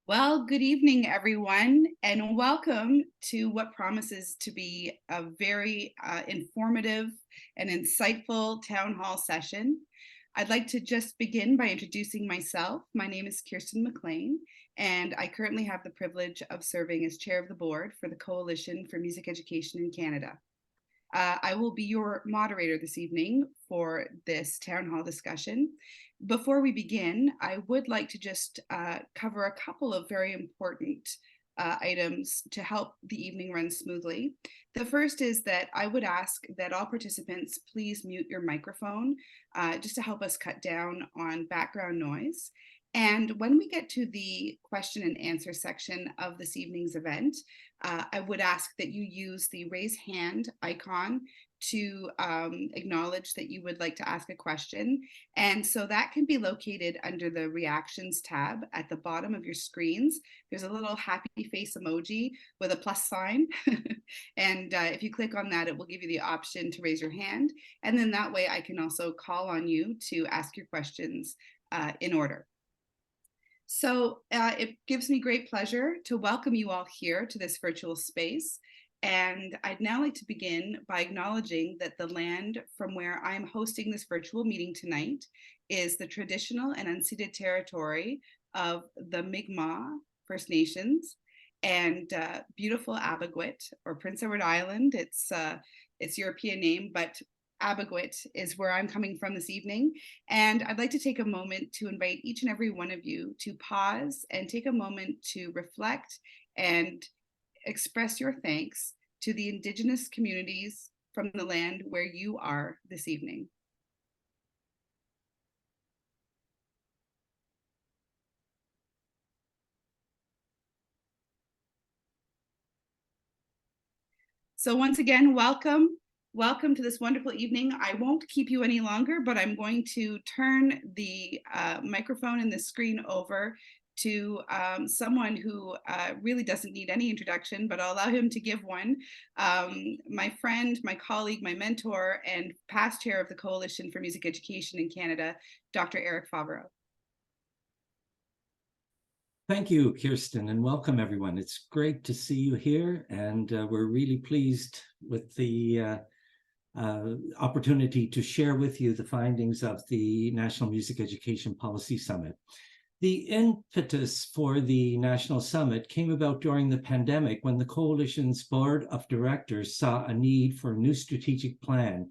Well, good evening, everyone, and welcome to what promises to be a very informative and insightful town hall session. I'd like to just begin by introducing myself. My name is Kirsten MacLaine, and I currently have the privilege of serving as chair of the board for the Coalition for Music Education in Canada. I will be your moderator this evening for this town hall discussion. Before we begin, I would like to just cover a couple of very important items to help the evening run smoothly. The first is that I would ask that all participants please mute your microphone just to help us cut down on background noise. And when we get to the question and answer section of this evening's event, I would ask that you use the raise hand icon to acknowledge that you would like to ask a question. And so that can be located under the reactions tab at the bottom of your screens. There's a little happy face emoji with a plus sign. And if you click on that, it will give you the option to raise your hand. And then that way I can also call on you to ask your questions in order. So it gives me great pleasure to welcome you all here to this virtual space. And I'd now like to begin by acknowledging that the land from where I'm hosting this virtual meeting tonight is the traditional and unceded territory of the Mi'kmaq First Nations and beautiful Abegwit, or Prince Edward Island. It's European name, but Abegwit is where I'm coming from this evening. And I'd like to take a moment to invite each and every one of you to pause and take a moment to reflect and express your thanks to the Indigenous communities from the land where you are this evening. So once again, welcome. Welcome to this wonderful evening. I won't keep you any longer, but I'm going to turn the microphone and the screen over to someone who really doesn't need any introduction, but I'll allow him to give one. My friend, my colleague, my mentor, and past chair of the Coalition for Music Education in Canada, Dr. Eric Favaro. Thank you, Kirsten, and welcome everyone. It's great to see you here, and we're really pleased with the opportunity to share with you the findings of the National Music Education Policy Summit. The impetus for the National Summit came about during the pandemic when the Coalition's Board of Directors saw a need for a new strategic plan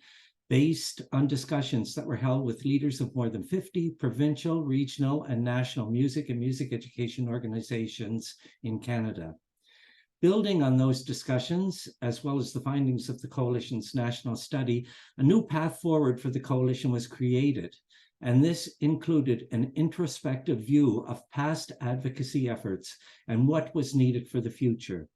based on discussions that were held with leaders of more than 50 provincial, regional, and national music and music education organizations in Canada. Building on those discussions, as well as the findings of the Coalition's national study, a new path forward for the Coalition was created, and this included an introspective view of past advocacy efforts and what was needed for the future.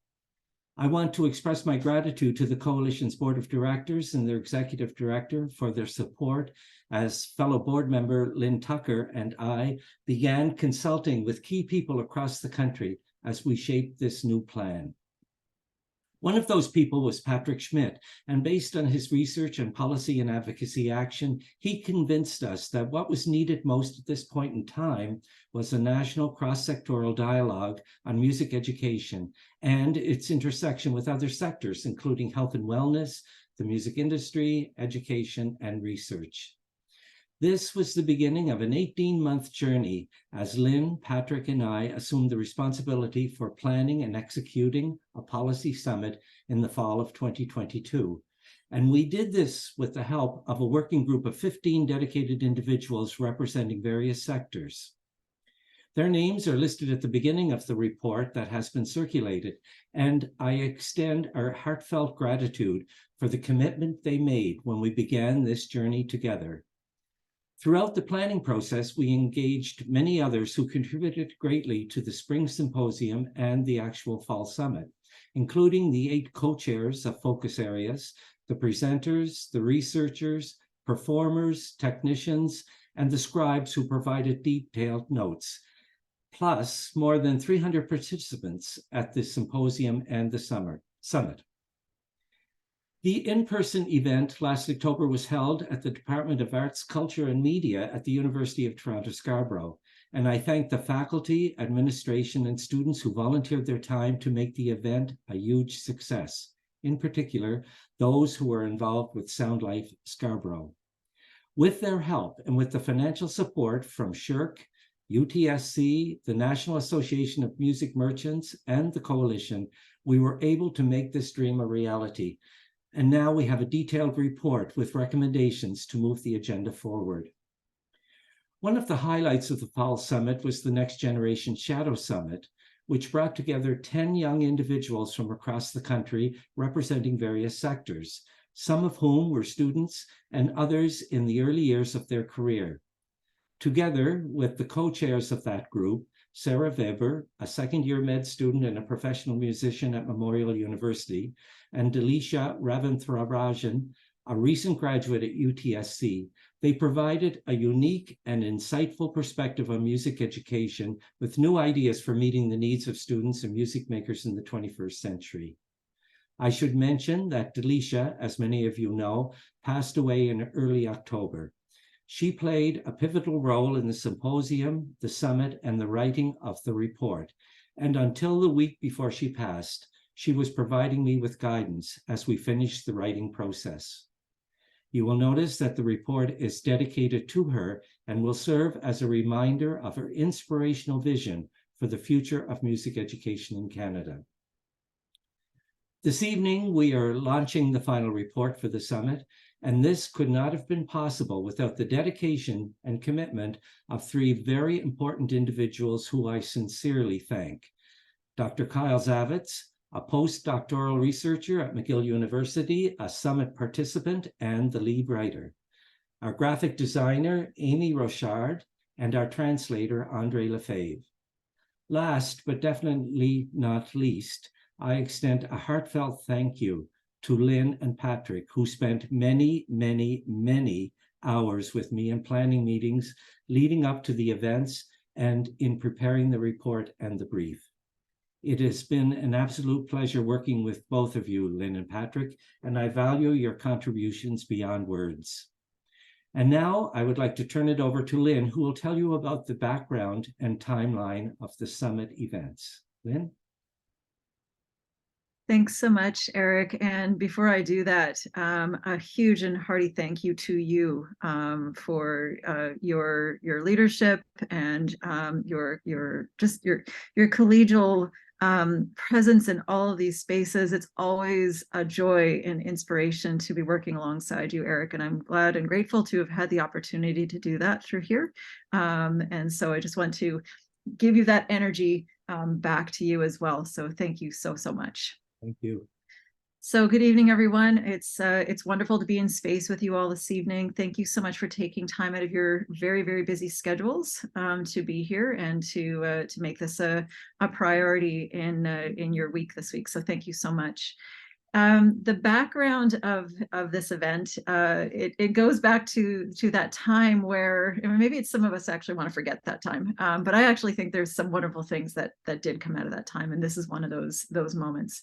I want to express my gratitude to the Coalition's Board of Directors and their Executive Director for their support as fellow board member Lynn Tucker and I began consulting with key people across the country as we shaped this new plan. One of those people was Patrick Schmidt, and based on his research and policy and advocacy action, he convinced us that what was needed most at this point in time was a national cross-sectoral dialogue on music education and its intersection with other sectors, including health and wellness, the music industry, education, and research. This was the beginning of an 18-month journey as Lynn, Patrick, and I assumed the responsibility for planning and executing a policy summit in the fall of 2022. And we did this with the help of a working group of 15 dedicated individuals representing various sectors. Their names are listed at the beginning of the report that has been circulated, and I extend our heartfelt gratitude for the commitment they made when we began this journey together. Throughout the planning process, we engaged many others who contributed greatly to the Spring Symposium and the actual Fall Summit, including the 8 co-chairs of focus areas, the presenters, the researchers, performers, technicians, and the scribes who provided detailed notes, plus more than 300 participants at the symposium and the summit. The in-person event last October was held at the Department of Arts, Culture and Media at the University of Toronto, Scarborough, And I thank the faculty, administration, and students who volunteered their time to make the event a huge success. In particular, those who were involved with Sound Life Scarborough. With their help and with the financial support from SSHRC, UTSC, the National Association of Music Merchants, and the Coalition, we were able to make this dream a reality. And now we have a detailed report with recommendations to move the agenda forward. One of the highlights of the Fall Summit was the Next Generation Shadow Summit, which brought together 10 young individuals from across the country representing various sectors, some of whom were students and others in the early years of their career. Together with the co-chairs of that group, Sarah Weber, a second-year med student and a professional musician at Memorial University, and Delisha Ravinthrarajan, a recent graduate at UTSC, they provided a unique and insightful perspective on music education with new ideas for meeting the needs of students and music makers in the 21st century. I should mention that Delisha, as many of you know, passed away in early October. She played a pivotal role in the symposium, the summit, and the writing of the report. And until the week before she passed, she was providing me with guidance as we finished the writing process. You will notice that the report is dedicated to her and will serve as a reminder of her inspirational vision for the future of music education in Canada. This evening, we are launching the final report for the summit, and this could not have been possible without the dedication and commitment of three very important individuals who I sincerely thank. Dr. Kyle Zavitz, a postdoctoral researcher at McGill University, a summit participant, and the lead writer. Our graphic designer, Amy Rochard, and our translator, Andre Lefebvre. Last, but definitely not least, I extend a heartfelt thank you to Lynn and Patrick, who spent many, many, many hours with me in planning meetings leading up to the events and in preparing the report and the brief. It has been an absolute pleasure working with both of you, Lynn and Patrick, and I value your contributions beyond words. And now I would like to turn it over to Lynn, who will tell you about the background and timeline of the summit events. Lynn? Thanks so much, Eric. And before I do that, a huge and hearty thank you to you for your leadership and your collegial presence in all of these spaces. It's always a joy and inspiration to be working alongside you, Eric, and I'm glad and grateful to have had the opportunity to do that through here. And so I just want to give you that energy back to you as well. So thank you so much. Thank you. So good evening, everyone. It's wonderful to be in space with you all this evening. Thank you so much for taking time out of your very, very busy schedules to be here and to make this a priority in your week this week. So thank you so much. The background of this event, it goes back to that time where maybe it's some of us actually want to forget that time, but I actually think there's some wonderful things that did come out of that time, and this is one of those moments.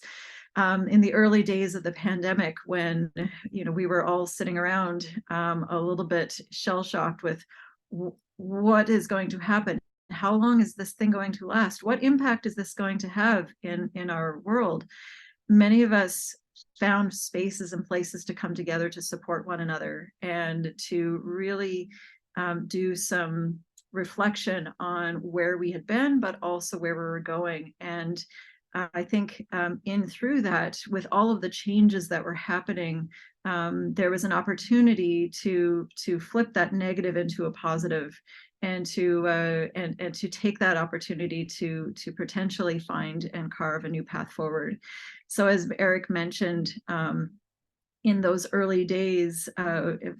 In the early days of the pandemic, when we were all sitting around a little bit shell-shocked with what is going to happen. How long is this thing going to last? What impact is this going to have in our world? Many of us found spaces and places to come together to support one another and to really do some reflection on where we had been, but also where we were going. And I think in through that, with all of the changes that were happening, there was an opportunity to flip that negative into a positive, and to take that opportunity to potentially find and carve a new path forward. So as Eric mentioned, in those early days,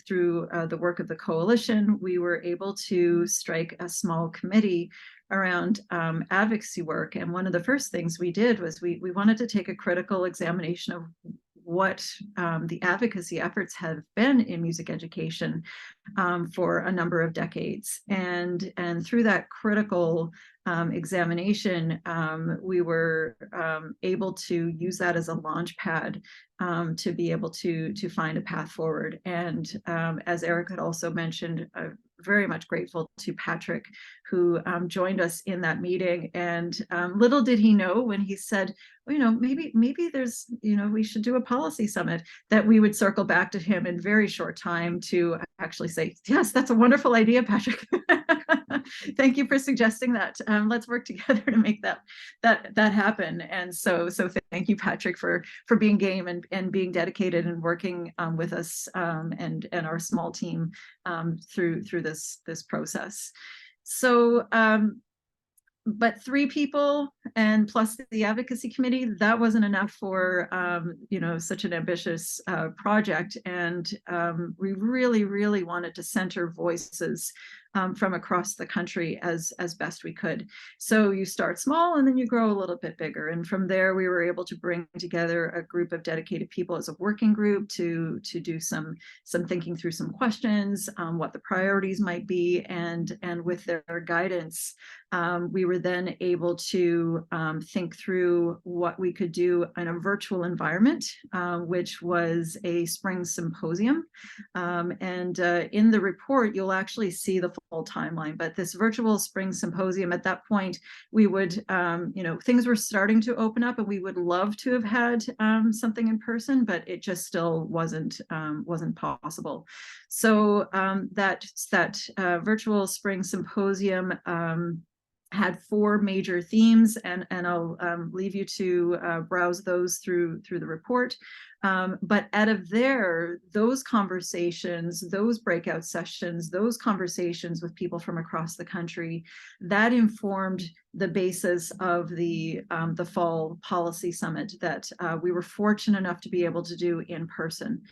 through the work of the coalition, we were able to strike a small committee around advocacy work. And one of the first things we did was we wanted to take a critical examination of what the advocacy efforts have been in music education for a number of decades. And through that critical examination, we were able to use that as a launch pad to be able to find a path forward. And as Eric had also mentioned, very much grateful to Patrick, who joined us in that meeting. And little did he know when he said, well, maybe there's, we should do a policy summit, that we would circle back to him in very short time to actually say, yes, that's a wonderful idea, Patrick. Thank you for suggesting that. Let's work together to make that happen. And so thank you, Patrick, for being game and being dedicated and working with us and our small team through this process. So but 3 people and plus the advocacy committee, that wasn't enough for such an ambitious project. And we really wanted to center voices from across the country as best we could. So you start small and then you grow a little bit bigger. And from there, we were able to bring together a group of dedicated people as a working group to do some thinking through some questions, what the priorities might be, and with their guidance, we were then able to think through what we could do in a virtual environment, which was a spring symposium. And in the report, you'll actually see the full timeline. But this virtual spring symposium, at that point, we would, things were starting to open up, and we would love to have had something in person, but it just still wasn't possible. So that virtual spring symposium had 4 major themes, and I'll leave you to browse those through the report. But out of those conversations, those breakout sessions, those conversations with people from across the country, that informed the basis of the fall policy summit that we were fortunate enough to be able to do in person.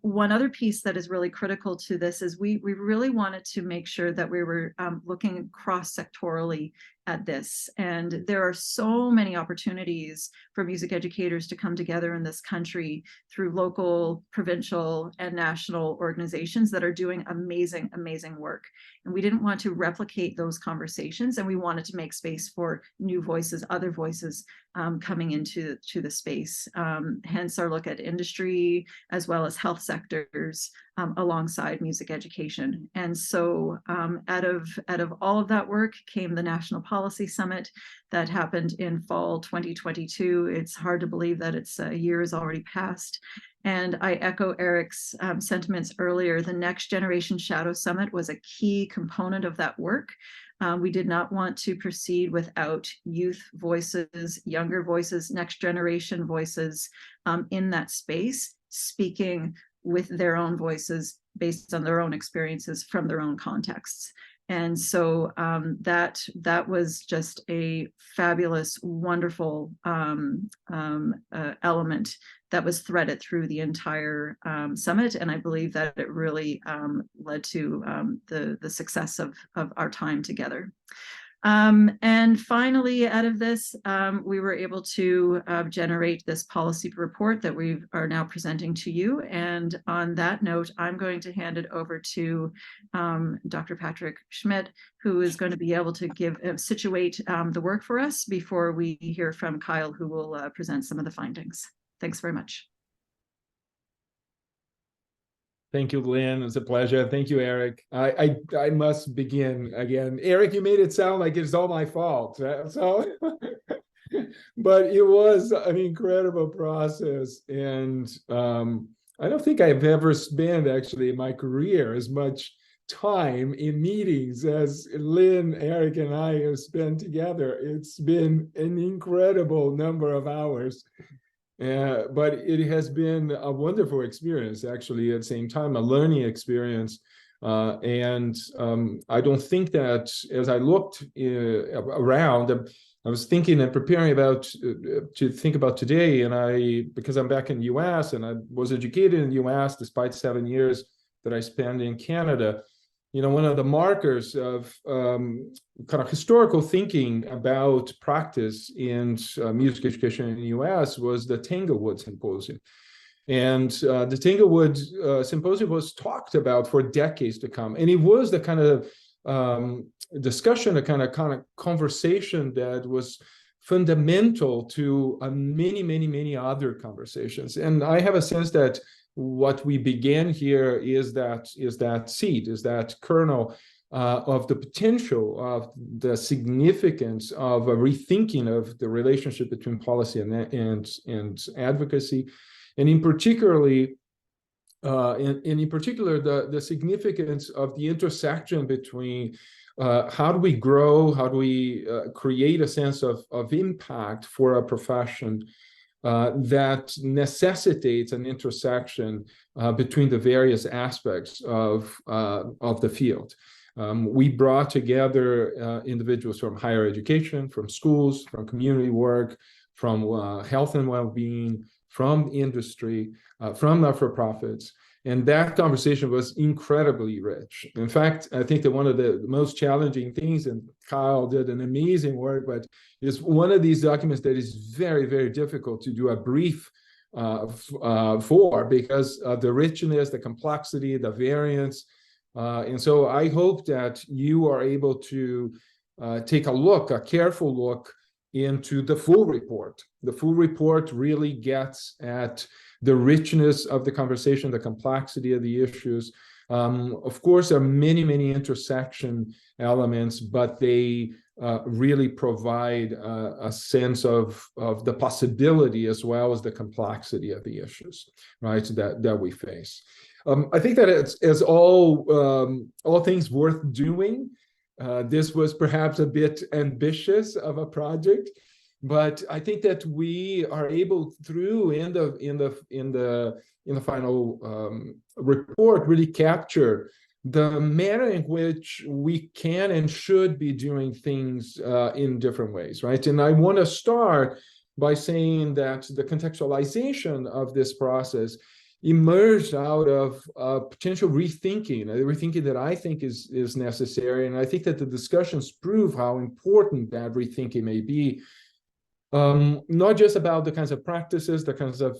One other piece that is really critical to this is we really wanted to make sure that we were looking cross-sectorally at this. And there are so many opportunities for music educators to come together in this country through local, provincial, and national organizations that are doing amazing, amazing work. And we didn't want to replicate those conversations, and we wanted to make space for new voices, other voices coming into the space. Hence our look at industry as well as health sectors alongside music education. And so out of all of that work came the National Policy Summit that happened in fall 2022. It's hard to believe that it's a year has already passed. And I echo Eric's sentiments earlier. The Next Generation Shadow Summit was a key component of that work. We did not want to proceed without youth voices, younger voices, next generation voices in that space, speaking with their own voices based on their own experiences from their own contexts. And so that was just a fabulous, wonderful element that was threaded through the entire summit. And I believe that it really led to the success of our time together. And finally, out of this, we were able to generate this policy report that we are now presenting to you. And on that note, I'm going to hand it over to Dr. Patrick Schmidt, who is going to be able to situate the work for us before we hear from Kyle, who will present some of the findings. Thanks very much. Thank you, Lynn. It's a pleasure. Thank you, Eric. I must begin again. Eric, you made it sound like it's all my fault. So, but it was an incredible process. And I don't think I've ever spent actually in my career as much time in meetings as Lynn, Eric, and I have spent together. It's been an incredible number of hours. But it has been a wonderful experience, actually, at the same time, a learning experience. And I don't think that as I looked around, I was thinking and preparing to think about today, and because I'm back in the US and I was educated in the US despite 7 years that I spent in Canada. One of the markers of kind of historical thinking about practice in music education in the US was the Tanglewood Symposium. And the Tanglewood Symposium was talked about for decades to come. And it was the kind of discussion, a kind of conversation that was fundamental to many other conversations. And I have a sense that what we began here is that seed, is that kernel of the potential, of the significance of a rethinking of the relationship between policy and advocacy, and in particular, the significance of the intersection between how do we grow, how do we create a sense of impact for a profession that necessitates an intersection between the various aspects of the field. We brought together individuals from higher education, from schools, from community work, from health and well-being, from industry, from not-for-profits. And that conversation was incredibly rich. In fact, I think that one of the most challenging things, and Kyle did an amazing work, but it's one of these documents that is very, very difficult to do a brief for, because of the richness, the complexity, the variance. And so I hope that you are able to take a careful look into the full report. The full report really gets at the richness of the conversation, the complexity of the issues. Of course, there are many, many intersection elements, but they really provide a sense of the possibility as well as the complexity of the issues, right, that we face. I think that it's all things worth doing. This was perhaps a bit ambitious of a project, but I think that we are able, through in the final report, really capture the manner in which we can and should be doing things in different ways, right? And I want to start by saying that the contextualization of this process emerged out of potential rethinking that I think is necessary. And I think that the discussions prove how important that rethinking may be, not just about the kinds of practices, the kinds of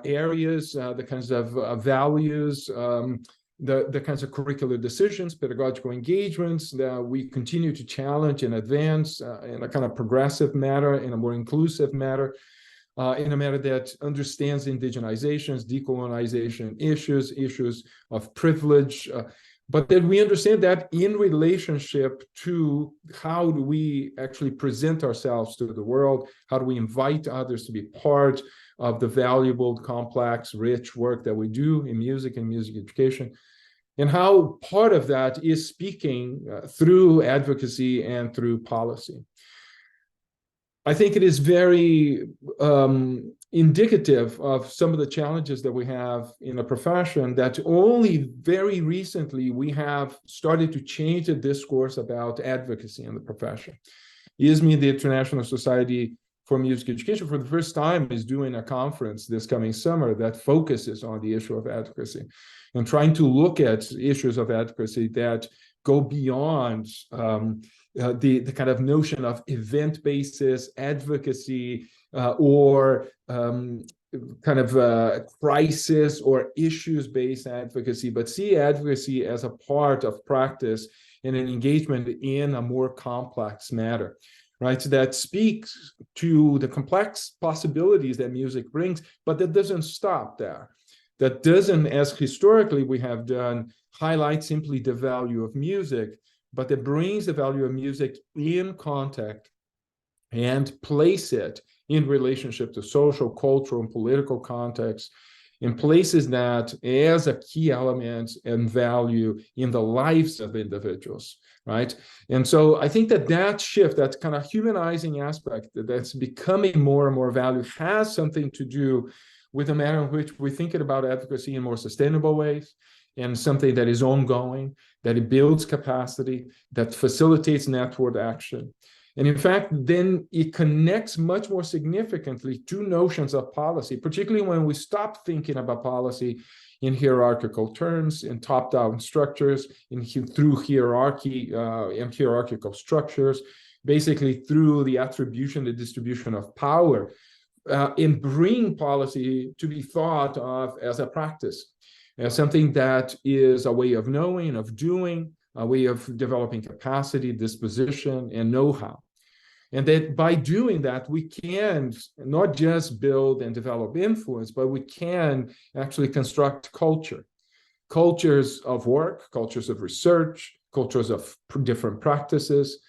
areas, the kinds of values, the kinds of curricular decisions, pedagogical engagements that we continue to challenge and advance in a kind of progressive manner, in a more inclusive manner, in a manner that understands indigenizations, decolonization issues of privilege, but that we understand that in relationship to how do we actually present ourselves to the world, how do we invite others to be part of the valuable, complex, rich work that we do in music and music education, and how part of that is speaking through advocacy and through policy. I think it is very indicative of some of the challenges that we have in a profession that only very recently we have started to change the discourse about advocacy in the profession. ISME, the International Society for Music Education, for the first time is doing a conference this coming summer that focuses on the issue of advocacy and trying to look at issues of advocacy that go beyond the kind of notion of event basis advocacy or kind of crisis or issues-based advocacy, but see advocacy as a part of practice and an engagement in a more complex matter, right? So that speaks to the complex possibilities that music brings, but that doesn't stop there. That doesn't, as historically we have done, highlight simply the value of music, but that brings the value of music in context and place it in relationship to social, cultural, and political context, in places that as a key element and value in the lives of individuals, right? And so I think that shift, that kind of humanizing aspect that's becoming more and more value, has something to do with the manner in which we're thinking about advocacy in more sustainable ways, and something that is ongoing, that it builds capacity, that facilitates network action. And in fact, then it connects much more significantly to notions of policy, particularly when we stop thinking about policy in hierarchical terms, in top-down structures, through hierarchy and hierarchical structures, basically through the attribution, the distribution of power, and bring policy to be thought of as a practice, as something that is a way of knowing, of doing, a way of developing capacity, disposition, and know-how. And that by doing that, we can not just build and develop influence, but we can actually construct cultures of work, cultures of research, cultures of different practices,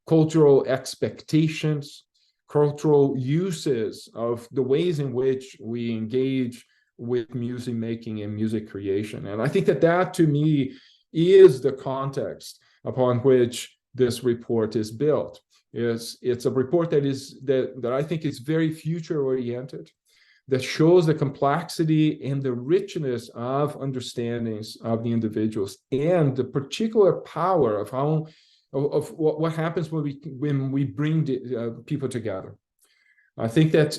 cultural expectations, cultural uses of the ways in which we engage with music making and music creation. And I think that to me is the context upon which this report is built. It's a report that I think is very future oriented, that shows the complexity and the richness of understandings of the individuals and the particular power of what happens when we bring people together. I think that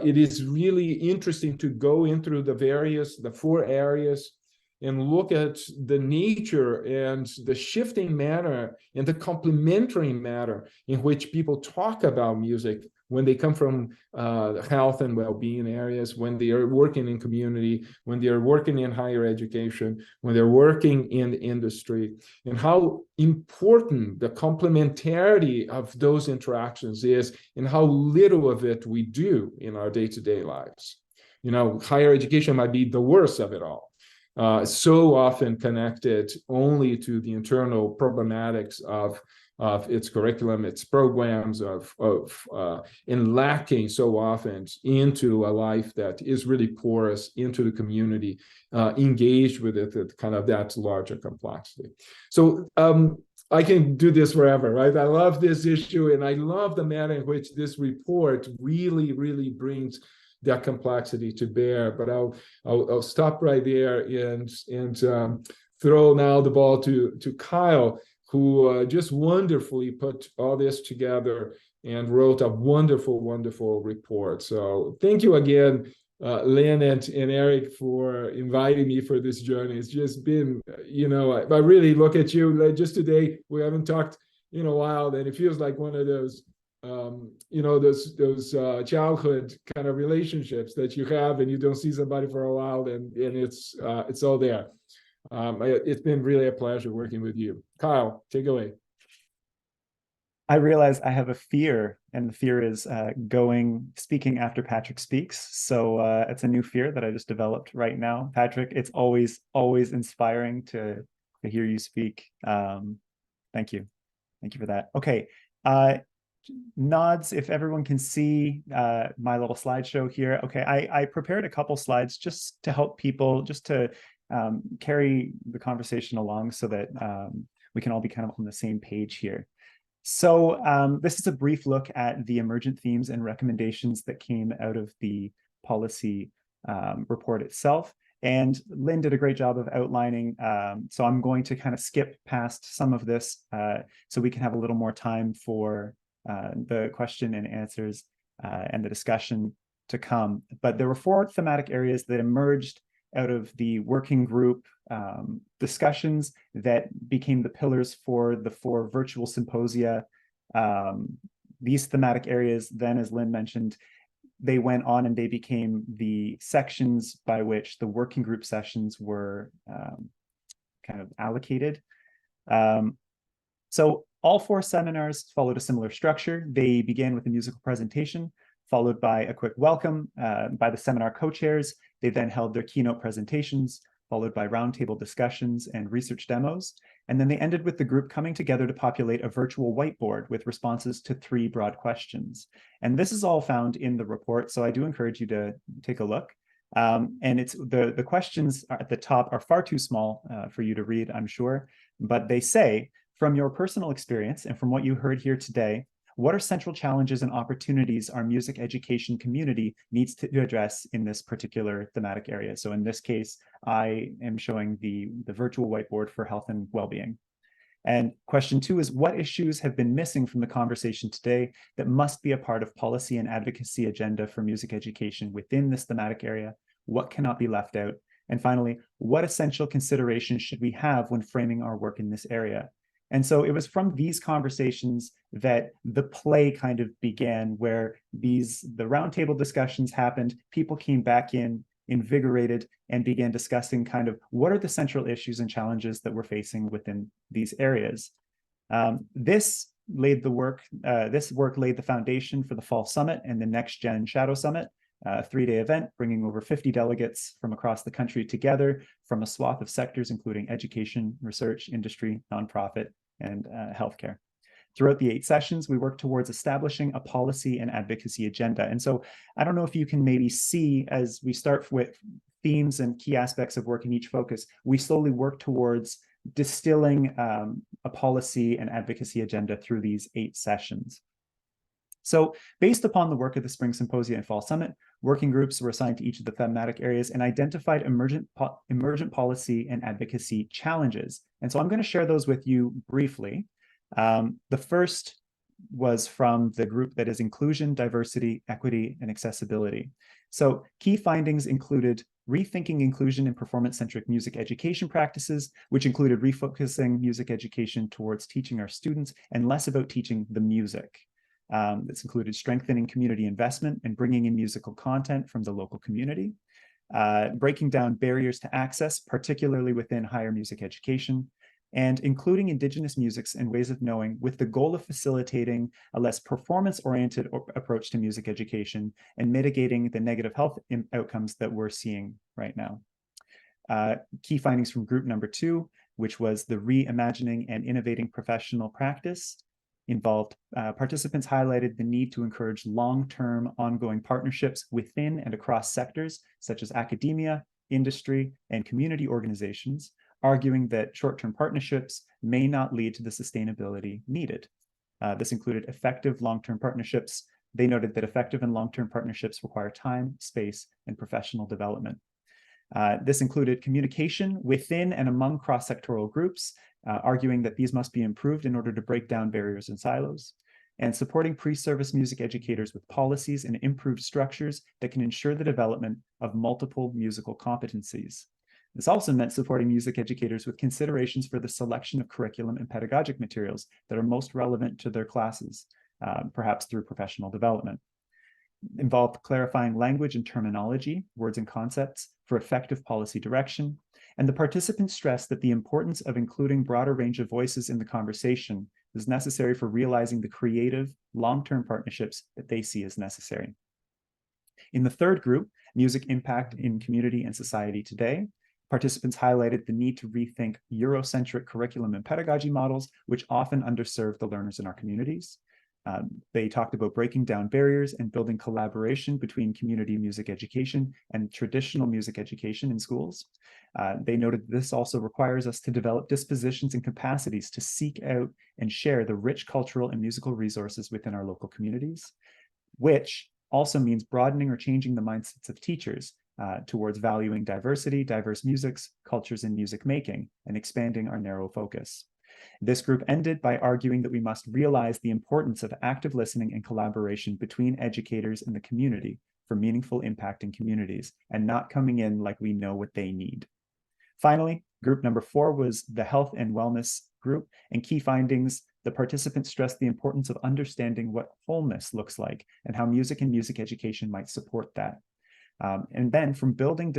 it is really interesting to go into the 4 areas and look at the nature and the shifting manner and the complementary manner in which people talk about music when they come from health and well-being areas, when they are working in community, when they are working in higher education, when they're working in the industry, and how important the complementarity of those interactions is and how little of it we do in our day-to-day lives. Higher education might be the worst of it all. So often connected only to the internal problematics of its curriculum, its programs, and lacking so often into a life that is really porous into the community, engaged with it at kind of that larger complexity. So I can do this forever, right? I love this issue, and I love the manner in which this report really, really brings that complexity to bear. But I'll stop right there and throw now the ball to Kyle, who just wonderfully put all this together and wrote a wonderful, wonderful report. So thank you again, Lynn and Eric, for inviting me for this journey. It's just been, I really look at you just today. We haven't talked in a while, and it feels like one of those those childhood kind of relationships that you have and you don't see somebody for a while, and it's all there. It's been really a pleasure working with you. Kyle, take it away. I realize I have a fear, and the fear is speaking after Patrick speaks. So it's a new fear that I just developed right now. Patrick, it's always inspiring to hear you speak. Thank you for that. Okay. Nods if everyone can see my little slideshow here. Okay, I prepared a couple slides just to help people, just to carry the conversation along so that we can all be kind of on the same page here. So this is a brief look at the emergent themes and recommendations that came out of the policy report itself. And Lynn did a great job of outlining. So I'm going to kind of skip past some of this so we can have a little more time for the question and answers and the discussion to come. But there were 4 thematic areas that emerged out of the working group discussions that became the pillars for the 4 virtual symposia. These thematic areas then, as Lynn mentioned, they went on and they became the sections by which the working group sessions were kind of allocated. So all 4 seminars followed a similar structure. They began with a musical presentation, followed by a quick welcome by the seminar co-chairs. They then held their keynote presentations, followed by roundtable discussions and research demos. And then they ended with the group coming together to populate a virtual whiteboard with responses to 3 broad questions. And this is all found in the report, so I do encourage you to take a look. And it's the questions at the top are far too small for you to read, I'm sure, but they say, from your personal experience and from what you heard here today, what are central challenges and opportunities our music education community needs to address in this particular thematic area? So in this case, I am showing the virtual whiteboard for health and well-being. And question 2 is, what issues have been missing from the conversation today that must be a part of policy and advocacy agenda for music education within this thematic area? What cannot be left out? And finally, what essential considerations should we have when framing our work in this area? And so it was from these conversations that the play kind of began, where the roundtable discussions happened, people came back in invigorated and began discussing kind of what are the central issues and challenges that we're facing within these areas. This laid the work. This work laid the foundation for the Fall Summit and the Next Gen Shadow Summit, a 3-day event bringing over 50 delegates from across the country together from a swath of sectors, including education, research, industry, nonprofit, and healthcare. Throughout the 8 sessions, we worked towards establishing a policy and advocacy agenda. And so I don't know if you can maybe see, as we start with themes and key aspects of work in each focus, we slowly work towards distilling a policy and advocacy agenda through these 8 sessions. So based upon the work of the Spring Symposium and Fall Summit, working groups were assigned to each of the thematic areas and identified emergent policy and advocacy challenges. And so I'm going to share those with you briefly. The first was from the group that is inclusion, diversity, equity, and accessibility. So key findings included rethinking inclusion and performance-centric music education practices, which included refocusing music education towards teaching our students and less about teaching the music. This included strengthening community investment and bringing in musical content from the local community, breaking down barriers to access, particularly within higher music education, and including Indigenous musics and ways of knowing with the goal of facilitating a less performance-oriented approach to music education and mitigating the negative health outcomes that we're seeing right now. Key findings from group number 2, which was the reimagining and innovating professional practice, involved participants highlighted the need to encourage long-term ongoing partnerships within and across sectors such as academia, industry, and community organizations, arguing that short-term partnerships may not lead to the sustainability needed. This included effective long-term partnerships. They noted that effective and long-term partnerships require time, space, and professional development. This included communication within and among cross-sectoral groups, arguing that these must be improved in order to break down barriers and silos, and supporting pre-service music educators with policies and improved structures that can ensure the development of multiple musical competencies. This also meant supporting music educators with considerations for the selection of curriculum and pedagogic materials that are most relevant to their classes, perhaps through professional development. Involved clarifying language and terminology, words and concepts for effective policy direction, and the participants stressed that the importance of including broader range of voices in the conversation is necessary for realizing the creative, long-term partnerships that they see as necessary. In the third group, Music Impact in Community and Society Today, participants highlighted the need to rethink Eurocentric curriculum and pedagogy models, which often underserve the learners in our communities. They talked about breaking down barriers and building collaboration between community music education and traditional music education in schools. They noted this also requires us to develop dispositions and capacities to seek out and share the rich cultural and musical resources within our local communities, which also means broadening or changing the mindsets of teachers towards valuing diversity, diverse musics, cultures, and music making, and expanding our narrow focus. This group ended by arguing that we must realize the importance of active listening and collaboration between educators and the community for meaningful impact in communities, and not coming in like we know what they need. Finally, group number 4 was the health and wellness group, and key findings, the participants stressed the importance of understanding what wholeness looks like and how music and music education might support that. And then from building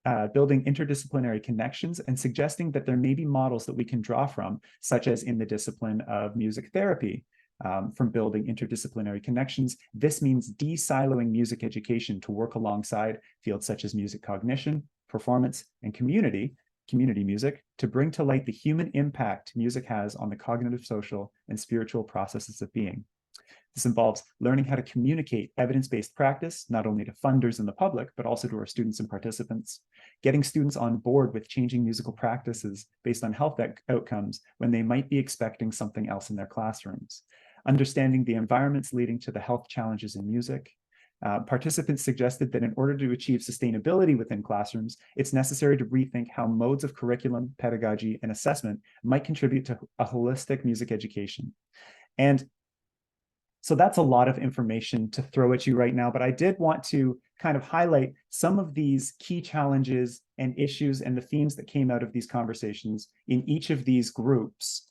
interdisciplinary connections and suggesting that there may be models that we can draw from, such as in the discipline of music therapy. From building interdisciplinary connections, this means de-siloing music education to work alongside fields such as music cognition, performance, and community music to bring to light the human impact music has on the cognitive, social, and spiritual processes of being. This involves learning how to communicate evidence-based practice, not only to funders and the public, but also to our students and participants, getting students on board with changing musical practices based on health outcomes when they might be expecting something else in their classrooms, understanding the environments leading to the health challenges in music. Participants suggested that in order to achieve sustainability within classrooms, it's necessary to rethink how modes of curriculum, pedagogy, and assessment might contribute to a holistic music education. And so that's a lot of information to throw at you right now, but I did want to kind of highlight some of these key challenges and issues and the themes that came out of these conversations in each of these groups,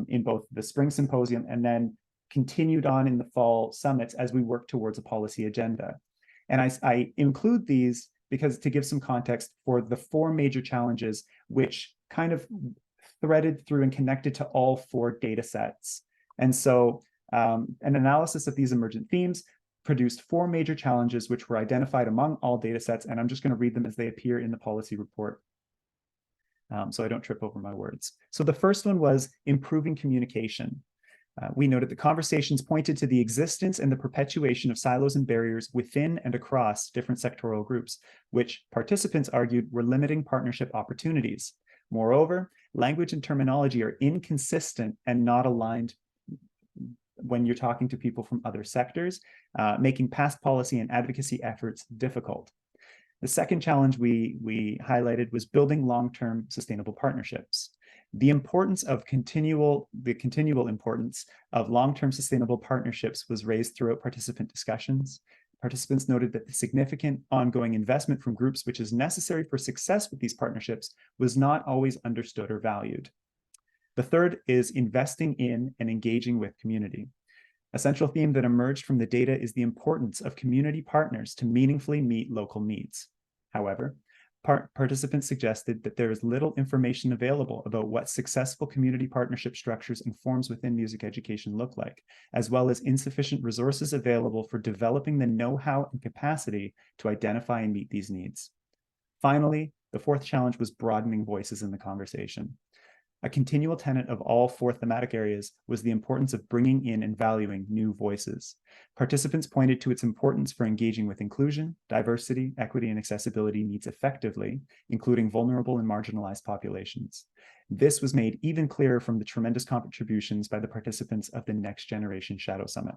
in both the Spring Symposium and then continued on in the Fall Summits as we work towards a policy agenda. And I include these because to give some context for the 4 major challenges, which kind of threaded through and connected to all 4 data sets. And so an analysis of these emergent themes produced 4 major challenges which were identified among all data sets, and I'm just going to read them as they appear in the policy report so I don't trip over my words. So the first one was improving communication. We noted the conversations pointed to the existence and the perpetuation of silos and barriers within and across different sectoral groups, which participants argued were limiting partnership opportunities. Moreover, language and terminology are inconsistent and not aligned when you're talking to people from other sectors, making past policy and advocacy efforts difficult. The second challenge we highlighted was building long-term sustainable partnerships. The continual importance of long-term sustainable partnerships was raised throughout participant discussions. Participants noted that the significant ongoing investment from groups which is necessary for success with these partnerships was not always understood or valued. The third is investing in and engaging with community. A central theme that emerged from the data is the importance of community partners to meaningfully meet local needs. However, participants suggested that there is little information available about what successful community partnership structures and forms within music education look like, as well as insufficient resources available for developing the know-how and capacity to identify and meet these needs. Finally, the fourth challenge was broadening voices in the conversation. A continual tenet of all 4 thematic areas was the importance of bringing in and valuing new voices. Participants pointed to its importance for engaging with inclusion, diversity, equity, and accessibility needs effectively, including vulnerable and marginalized populations. This was made even clearer from the tremendous contributions by the participants of the Next Generation Shadow Summit.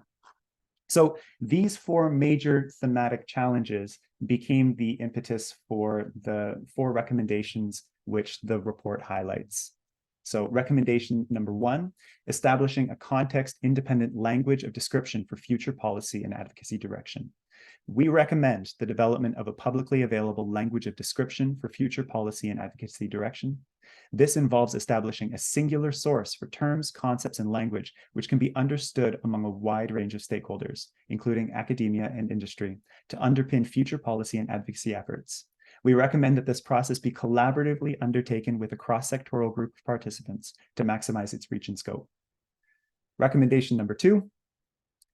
So these 4 major thematic challenges became the impetus for the 4 recommendations which the report highlights. So recommendation number 1, establishing a context-independent language of description for future policy and advocacy direction. We recommend the development of a publicly available language of description for future policy and advocacy direction. This involves establishing a singular source for terms, concepts, and language which can be understood among a wide range of stakeholders, including academia and industry, to underpin future policy and advocacy efforts. We recommend that this process be collaboratively undertaken with a cross-sectoral group of participants to maximize its reach and scope. Recommendation number 2,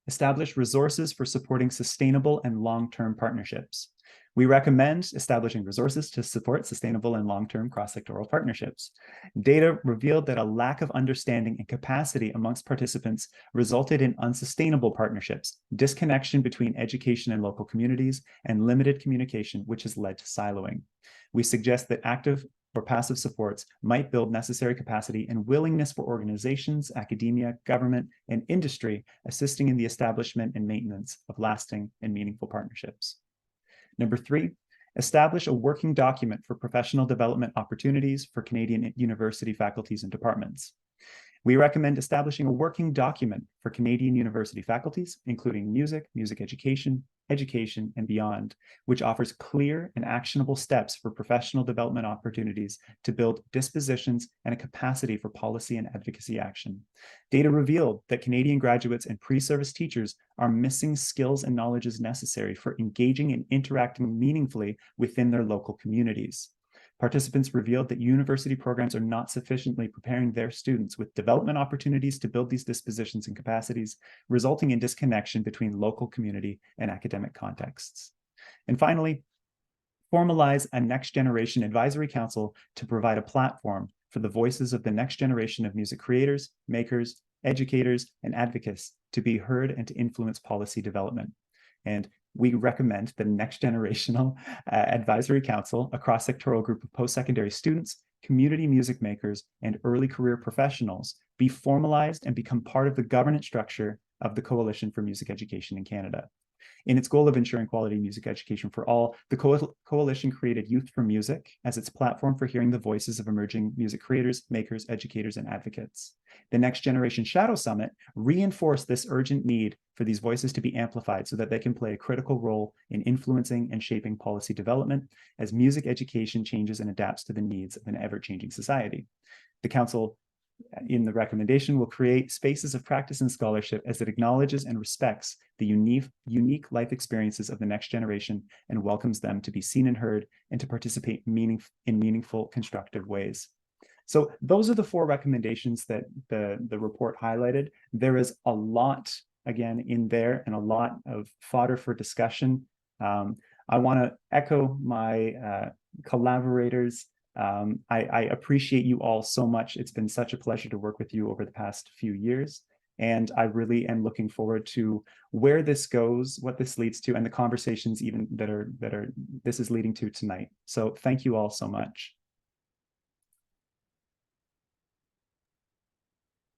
establish resources for supporting sustainable and long-term partnerships. We recommend establishing resources to support sustainable and long-term cross-sectoral partnerships. Data revealed that a lack of understanding and capacity amongst participants resulted in unsustainable partnerships, disconnection between education and local communities, and limited communication, which has led to siloing. We suggest that active or passive supports might build necessary capacity and willingness for organizations, academia, government, and industry, assisting in the establishment and maintenance of lasting and meaningful partnerships. Number 3, establish a working document for professional development opportunities for Canadian university faculties and departments. We recommend establishing a working document for Canadian university faculties, including music, music education, and beyond, which offers clear and actionable steps for professional development opportunities to build dispositions and a capacity for policy and advocacy action. Data revealed that Canadian graduates and pre-service teachers are missing skills and knowledges necessary for engaging and interacting meaningfully within their local communities. Participants revealed that university programs are not sufficiently preparing their students with development opportunities to build these dispositions and capacities, resulting in disconnection between local community and academic contexts. And finally, formalize a Next Generation Advisory Council to provide a platform for the voices of the next generation of music creators, makers, educators, and advocates to be heard and to influence policy development. And we recommend the Next Generational Advisory Council, a cross-sectoral group of post-secondary students, community music makers, and early career professionals, be formalized and become part of the governance structure of the Coalition for Music Education in Canada. In its goal of ensuring quality music education for all, the coalition created Youth for Music as its platform for hearing the voices of emerging music creators, makers, educators, and advocates. The Next Generation Shadow Summit reinforced this urgent need for these voices to be amplified so that they can play a critical role in influencing and shaping policy development as music education changes and adapts to the needs of an ever-changing society. The Council, in the recommendation, will create spaces of practice and scholarship as it acknowledges and respects the unique life experiences of the next generation and welcomes them to be seen and heard and to participate in meaningful, constructive ways. So those are the 4 recommendations that the report highlighted. There is a lot, again, in there and a lot of fodder for discussion. I want to echo my collaborators. I appreciate you all so much. It's been such a pleasure to work with you over the past few years. And I really am looking forward to where this goes, what this leads to, and the conversations even that this is leading to tonight. So thank you all so much.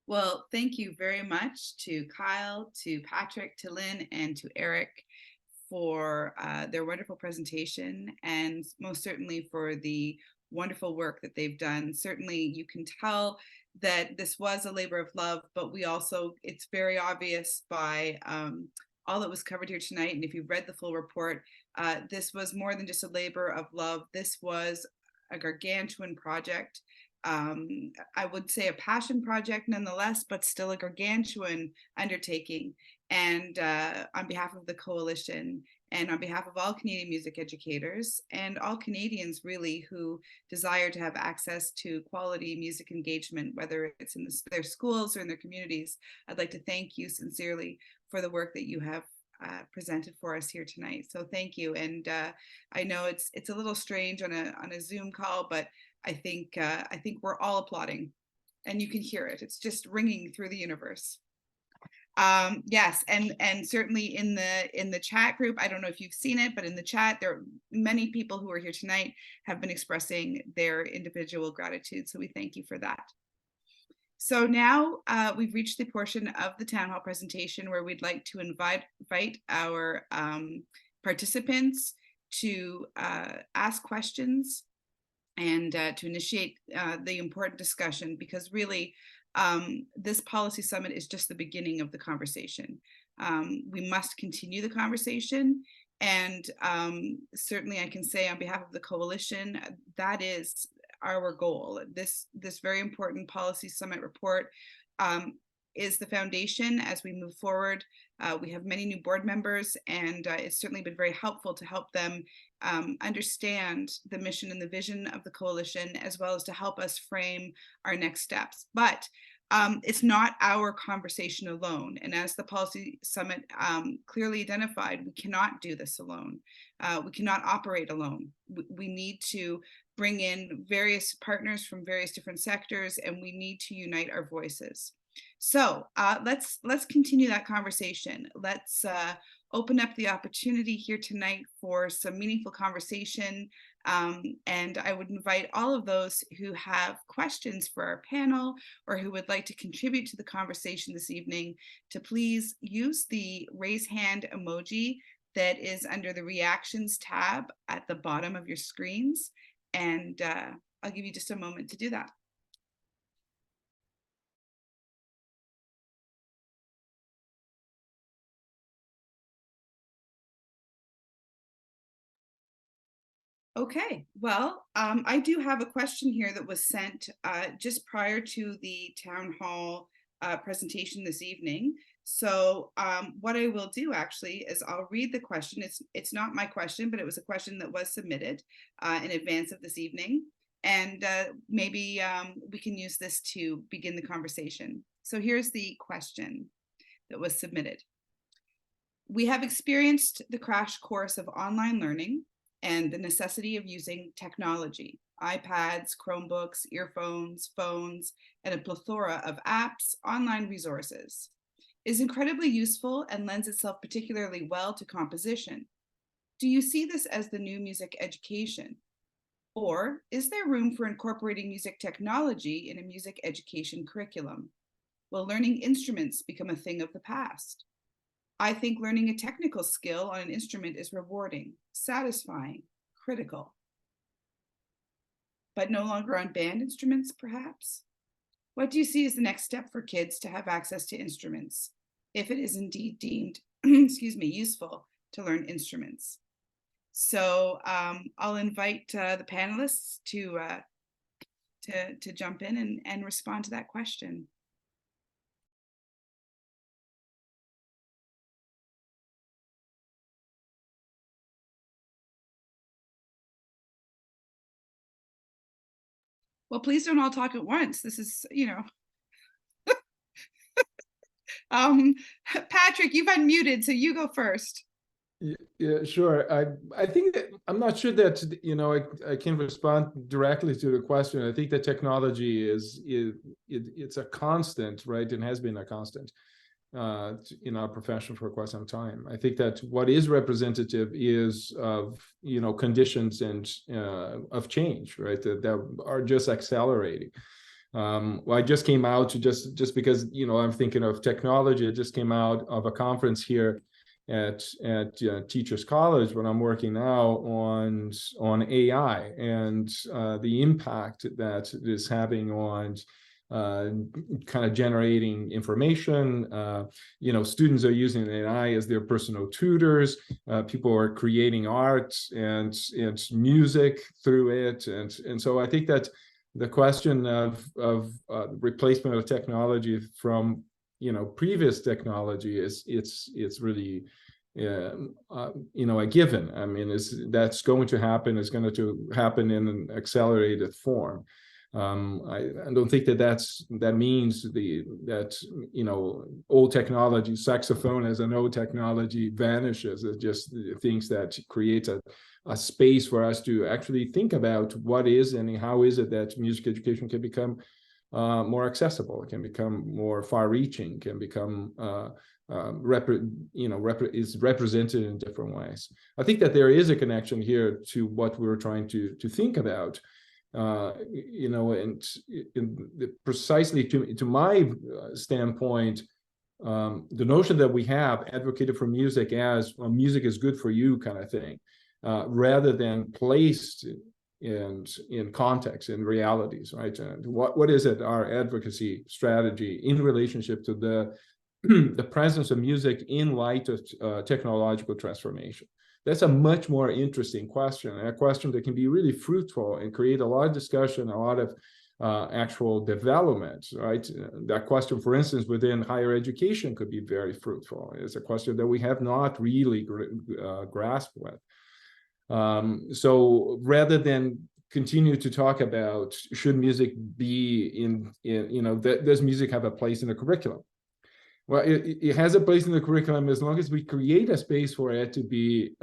Well, thank you very much to Kyle, to Patrick, to Lynn, and to Eric for their wonderful presentation, and most certainly for the wonderful work that they've done. Certainly you can tell that this was a labor of love, but we also, it's very obvious by all that was covered here tonight, and if you've read the full report, this was more than just a labor of love. This was a gargantuan project. I would say a passion project nonetheless, but still a gargantuan undertaking. And on behalf of the coalition and on behalf of all Canadian music educators and all Canadians really who desire to have access to quality music engagement, whether it's in their schools or in their communities, I'd like to thank you sincerely for the work that you have presented for us here tonight. So thank you. And I know it's a little strange on a Zoom call, but I think we're all applauding, and you can hear it. It's just ringing through the universe. Yes, and certainly in the chat group, I don't know if you've seen it, but in the chat, there are many people who are here tonight have been expressing their individual gratitude. So we thank you for that. So now we've reached the portion of the town hall presentation where we'd like to invite our participants to ask questions and to initiate the important discussion, because really this policy summit is just the beginning of the conversation. We must continue the conversation, and certainly I can say on behalf of the coalition, that is our goal. This very important policy summit report is the foundation as we move forward. We have many new board members, and it's certainly been very helpful to help them understand the mission and the vision of the coalition, as well as to help us frame our next steps. But it's not our conversation alone. And as the policy summit clearly identified, we cannot do this alone. We cannot operate alone. We need to bring in various partners from various different sectors, and we need to unite our voices. So let's continue that conversation. Let's open up the opportunity here tonight for some meaningful conversation. And I would invite all of those who have questions for our panel or who would like to contribute to the conversation this evening to please use the raise hand emoji that is under the reactions tab at the bottom of your screens. And I'll give you just a moment to do that. Okay, well, I do have a question here that was sent just prior to the town hall presentation this evening. So what I will do actually is I'll read the question. It's not my question, but it was a question that was submitted in advance of this evening. And maybe we can use this to begin the conversation. So here's the question that was submitted. We have experienced the crash course of online learning and the necessity of using technology, iPads, Chromebooks, earphones, phones, and a plethora of apps, online resources. It is incredibly useful and lends itself particularly well to composition. Do you see this as the new music education? Or is there room for incorporating music technology in a music education curriculum? Will learning instruments become a thing of the past? I think learning a technical skill on an instrument is rewarding, satisfying, critical. But no longer on band instruments, perhaps? What do you see as the next step for kids to have access to instruments, if it is indeed deemed, useful to learn instruments? So I'll invite the panelists to jump in and respond to that question. Well, please don't all talk at once. This is, Patrick, you've unmuted, so you go first. Yeah, sure. I think that I'm not sure that I can respond directly to the question. I think that technology it's a constant, right, and has been a constant in our profession for quite some time. I think that what is representative is of conditions and of change, right, that are just accelerating. Well, I just came out to just because I'm thinking of technology. I just came out of a conference here at Teachers College, when I'm working now on AI and the impact that it is having on kind of generating information. Students are using AI as their personal tutors. People are creating art and music through it, and so I think that the question of replacement of technology from previous technology it's really a given. I mean, that's going to happen. It's going to happen in an accelerated form. I don't think that means that old technology, saxophone as an old technology, vanishes. It just things that create a space for us to actually think about what is and how is it that music education can become more accessible, can become more far-reaching, can become is represented in different ways. I think that there is a connection here to what we were trying to think about, and precisely to my standpoint, the notion that we have advocated for music as music is good for you kind of thing, rather than placed in context, in realities, right? And what is it, our advocacy strategy in relationship to the presence of music in light of technological transformation? That's a much more interesting question, and a question that can be really fruitful and create a lot of discussion, a lot of actual development, right? That question, for instance, within higher education could be very fruitful. It's a question that we have not really grasped with. So rather than continue to talk about should music be does music have a place in the curriculum? Well, it has a place in the curriculum as long as we create a space for it to be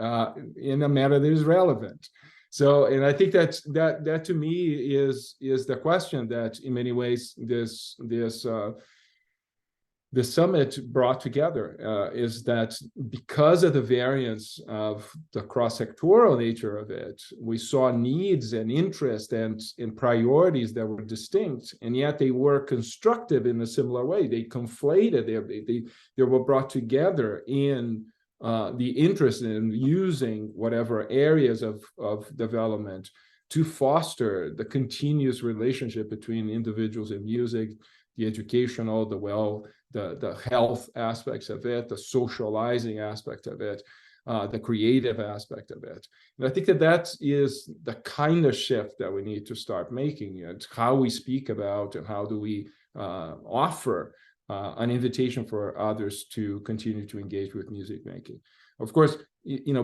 in a manner that is relevant. So, and I think that to me is the question that in many ways the summit brought together, is that because of the variance of the cross-sectoral nature of it, we saw needs and interest and priorities that were distinct, and yet they were constructive in a similar way. They conflated, they were brought together in the interest in using whatever areas of development to foster the continuous relationship between individuals and music, the educational, the health aspects of it, the socializing aspect of it, the creative aspect of it. And I think that is the kind of shift that we need to start making. It's how we speak about and how do we offer an invitation for others to continue to engage with music making. Of course,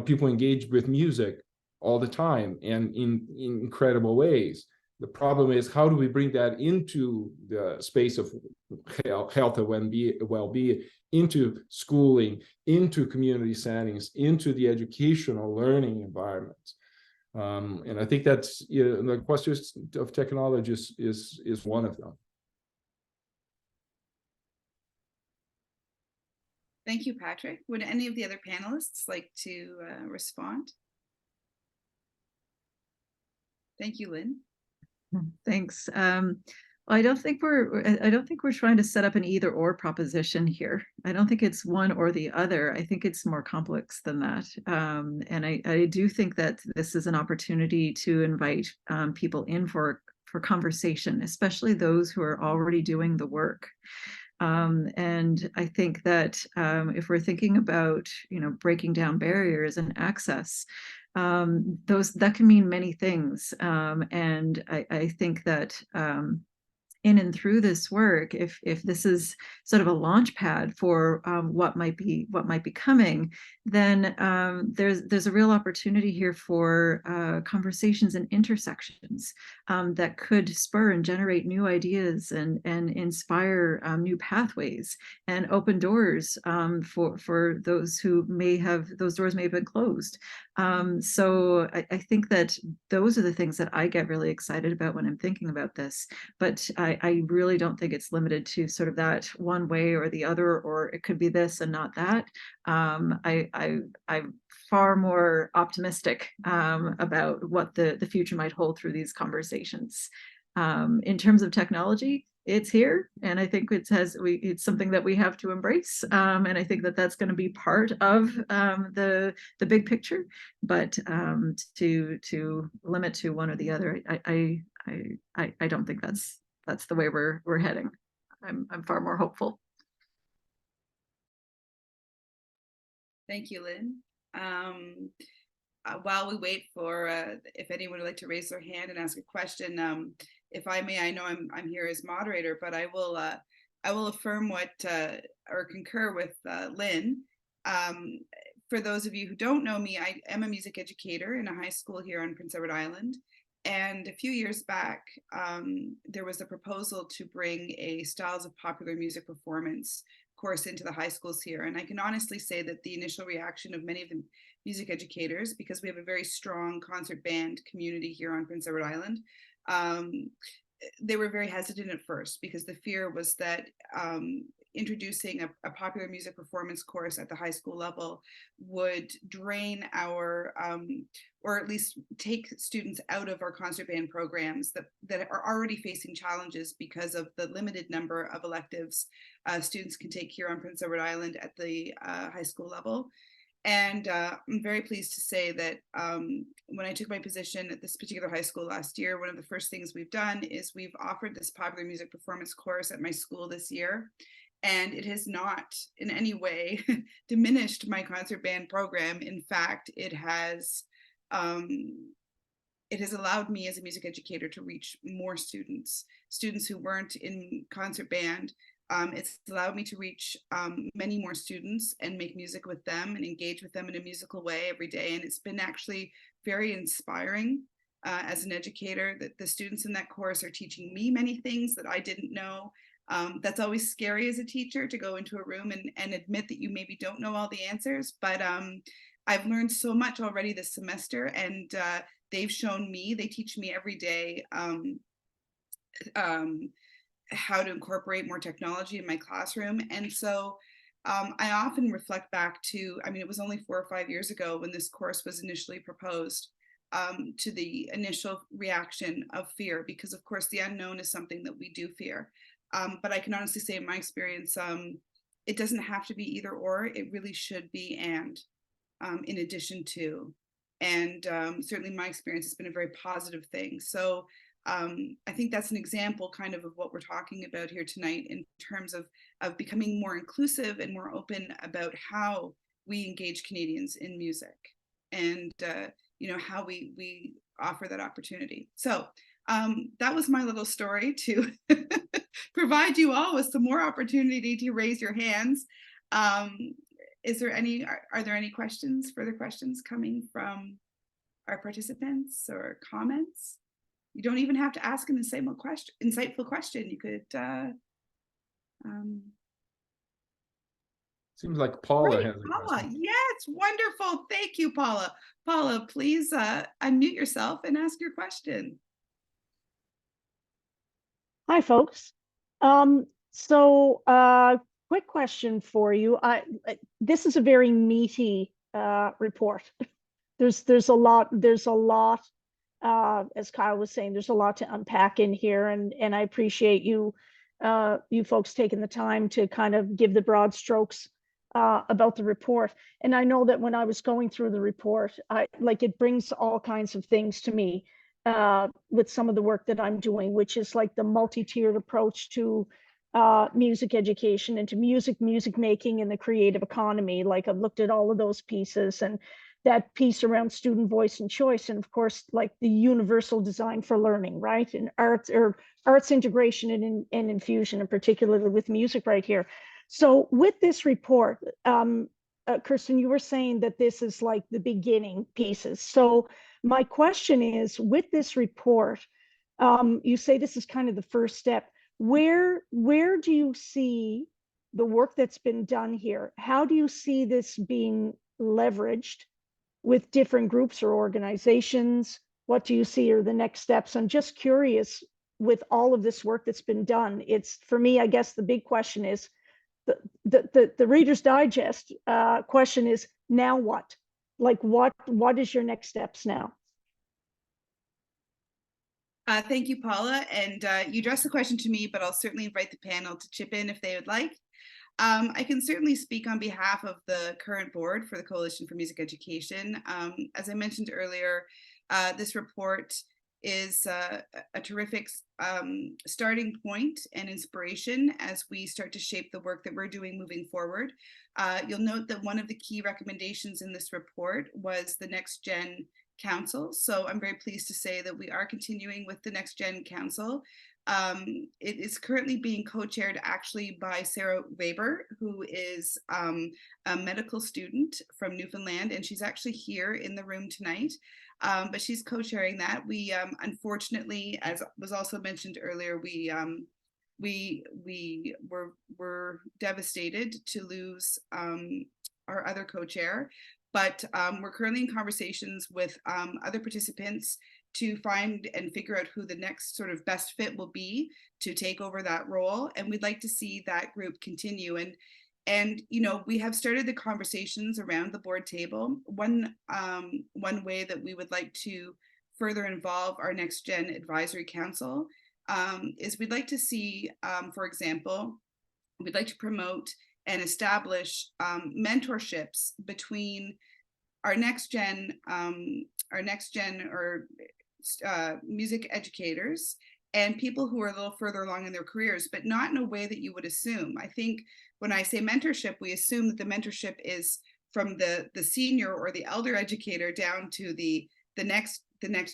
people engage with music all the time and in incredible ways. The problem is, how do we bring that into the space of health and well-being, into schooling, into community settings, into the educational learning environments? And I think that's the question of technology is one of them. Thank you, Patrick. Would any of the other panelists like to respond? Thank you, Lynn. Thanks. I don't think we're trying to set up an either or proposition here. I don't think it's one or the other. I think it's more complex than that. And I do think that this is an opportunity to invite people in for conversation, especially those who are already doing the work. And I think that if we're thinking about, breaking down barriers and access, that can mean many things. And I think that in and through this work, if this is sort of a launch pad for what might be coming, then there's a real opportunity here for conversations and intersections that could spur and generate new ideas and inspire new pathways and open doors for those who those doors may have been closed. So I think that those are the things that I get really excited about when I'm thinking about this. But I really don't think it's limited to sort of that one way or the other, or it could be this and not that. I'm far more optimistic about what the future might hold through these conversations. In terms of technology, it's here, and I think it's something that we have to embrace, and I think that that's going to be part of the big picture. But to limit to one or the other, I don't think that's the way we're heading. I'm far more hopeful. Thank you, Lynn. While we wait for if anyone would like to raise their hand and ask a question, if I may, I know I'm here as moderator, but I will affirm what or concur with Lynn. For those of you who don't know me, I am a music educator in a high school here on Prince Edward Island. And a few years back, there was a proposal to bring a Styles of Popular Music Performance course into the high schools here. And I can honestly say that the initial reaction of many of the music educators, because we have a very strong concert band community here on Prince Edward Island, they were very hesitant at first, because the fear was that introducing a popular music performance course at the high school level would drain our, or at least take students out of our concert band programs that are already facing challenges because of the limited number of electives students can take here on Prince Edward Island at the high school level. And I'm very pleased to say that when I took my position at this particular high school last year, one of the first things we've done is we've offered this popular music performance course at my school this year. And it has not in any way diminished my concert band program. In fact, it has allowed me as a music educator to reach more students who weren't in concert band. It's allowed me to reach many more students and make music with them and engage with them in a musical way every day. And it's been actually very inspiring as an educator, that the students in that course are teaching me many things that I didn't know. That's always scary as a teacher, to go into a room and admit that you maybe don't know all the answers. But I've learned so much already this semester, and they've shown me, they teach me every day how to incorporate more technology in my classroom. And so I often reflect back to, I mean, it was only 4 or 5 years ago when this course was initially proposed, to the initial reaction of fear, because of course the unknown is something that we do fear. But I can honestly say in my experience, it doesn't have to be either or, it really should be and, in addition to. And certainly my experience has been a very positive thing. So I think that's an example kind of what we're talking about here tonight, in terms of becoming more inclusive and more open about how we engage Canadians in music, and how we offer that opportunity. So that was my little story to provide you all with some more opportunity to raise your hands. Are there any questions, further questions coming from our participants or comments? You don't even have to ask an insightful question. You could. Seems like Paula has a Paula, question. yes, wonderful. Thank you, Paula. Paula, please unmute yourself and ask your question. Hi, folks. Quick question for you. This is a very meaty report. There's a lot. As Kyle was saying, there's a lot to unpack in here, and I appreciate you folks taking the time to kind of give the broad strokes about the report. And I know that when I was going through the report, it brings all kinds of things to me with some of the work that I'm doing, which is like the multi-tiered approach to music education and to music making and the creative economy. Like, I've looked at all of those pieces, and that piece around student voice and choice, and of course, like the universal design for learning, right? And arts integration and infusion, and particularly with music right here. So with this report, Kirsten, you were saying that this is like the beginning pieces. So my question is, with this report, you say this is kind of the first step. Where do you see the work that's been done here? How do you see this being leveraged with different groups or organizations? What do you see are the next steps? I'm just curious, with all of this work that's been done, it's, for me, I guess the big question is, the Reader's Digest question is, now what? Like, what is your next steps now? Thank you, Paula. And you addressed the question to me, but I'll certainly invite the panel to chip in if they would like. I can certainly speak on behalf of the current board for the Coalition for Music Education. As I mentioned earlier, this report is a terrific starting point and inspiration as we start to shape the work that we're doing moving forward. You'll note that one of the key recommendations in this report was the Next Gen Council. So I'm very pleased to say that we are continuing with the Next Gen Council. It is currently being co-chaired actually by Sarah Weber, who is a medical student from Newfoundland, and she's actually here in the room tonight. But she's co-chairing that. We unfortunately, as was also mentioned earlier, we were devastated to lose our other co-chair, but we're currently in conversations with other participants to find and figure out who the next sort of best fit will be to take over that role. And we'd like to see that group continue. And you know, we have started the conversations around the board table. One way that we would like to further involve our Next Gen Advisory Council is we'd like to see, for example, we'd like to promote and establish mentorships between our next gen or music educators and people who are a little further along in their careers, but not in a way that you would assume. I think when I say mentorship, we assume that the mentorship is from the senior or the elder educator down to the next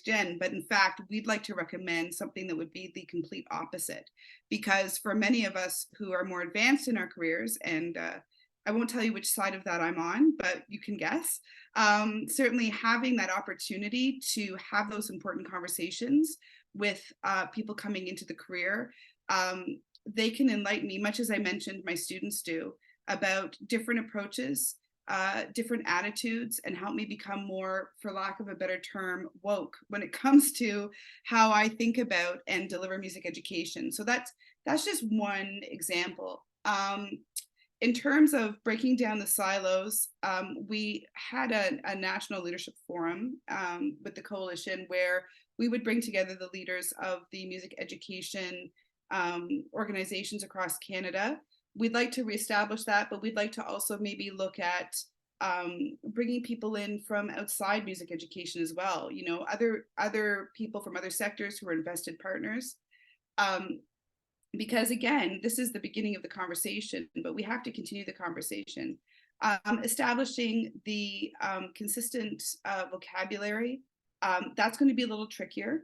gen. But in fact, we'd like to recommend something that would be the complete opposite, because for many of us who are more advanced in our careers, and I won't tell you which side of that I'm on, but you can guess. Certainly having that opportunity to have those important conversations with people coming into the career, they can enlighten me, much as I mentioned my students do, about different approaches, different attitudes, and help me become more, for lack of a better term, woke when it comes to how I think about and deliver music education. So that's just one example. In terms of breaking down the silos, we had a national leadership forum with the coalition where we would bring together the leaders of the music education organizations across Canada. We'd like to reestablish that, but we'd like to also maybe look at bringing people in from outside music education as well. You know, other people from other sectors who are invested partners. Because again, this is the beginning of the conversation, but we have to continue the conversation. Establishing the consistent vocabulary, that's going to be a little trickier.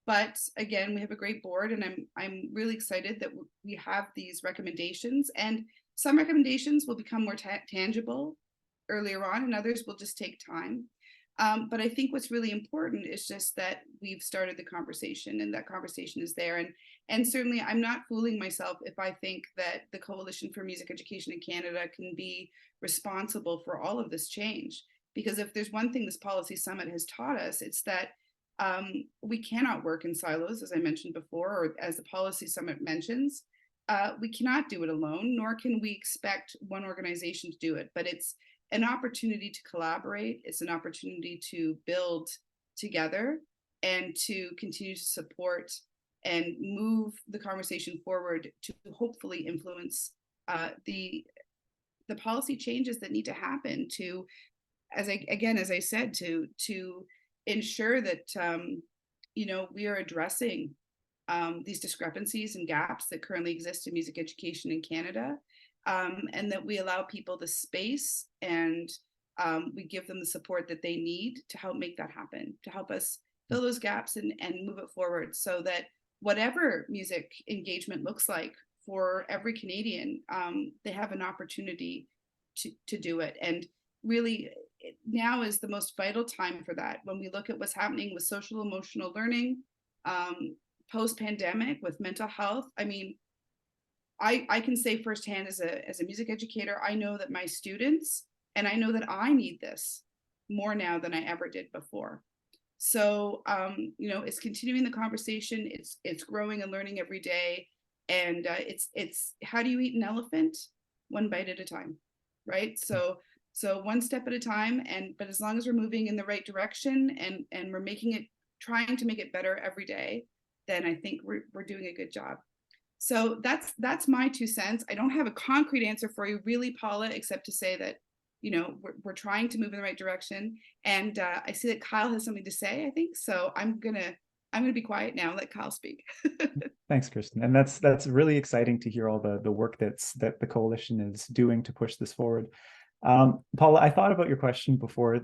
But again, we have a great board, and I'm really excited that we have these recommendations, and some recommendations will become more tangible earlier on, and others will just take time. But I think what's really important is just that we've started the conversation, and that conversation is there. And certainly I'm not fooling myself if I think that the Coalition for Music Education in Canada can be responsible for all of this change. Because if there's one thing this policy summit has taught us, it's that we cannot work in silos, as I mentioned before, or as the policy summit mentions. We cannot do it alone, nor can we expect one organization to do it. But it's an opportunity to collaborate. It's an opportunity to build together and to continue to support and move the conversation forward to hopefully influence the policy changes that need to happen to, as I said, to ensure that you know, we are addressing these discrepancies and gaps that currently exist in music education in Canada. And that we allow people the space and we give them the support that they need to help make that happen, to help us fill those gaps and move it forward, so that whatever music engagement looks like for every Canadian, they have an opportunity to do it. And really, now is the most vital time for that. When we look at what's happening with social emotional learning, post-pandemic with mental health, I mean, I can say firsthand as a music educator, I know that my students, and I know that I need this more now than I ever did before. So, you know, it's continuing the conversation. It's growing and learning every day. And it's how do you eat an elephant? One bite at a time, right? So one step at a time. But as long as we're moving in the right direction and we're trying to make it better every day, then I think we're doing a good job. So that's my 2 cents. I don't have a concrete answer for you, really, Paula, except to say that, you know, we're trying to move in the right direction. And I see that Kyle has something to say, I think. So I'm gonna be quiet now, let Kyle speak. Thanks, Kirsten. And that's really exciting to hear all the work that the coalition is doing to push this forward. Paula, I thought about your question before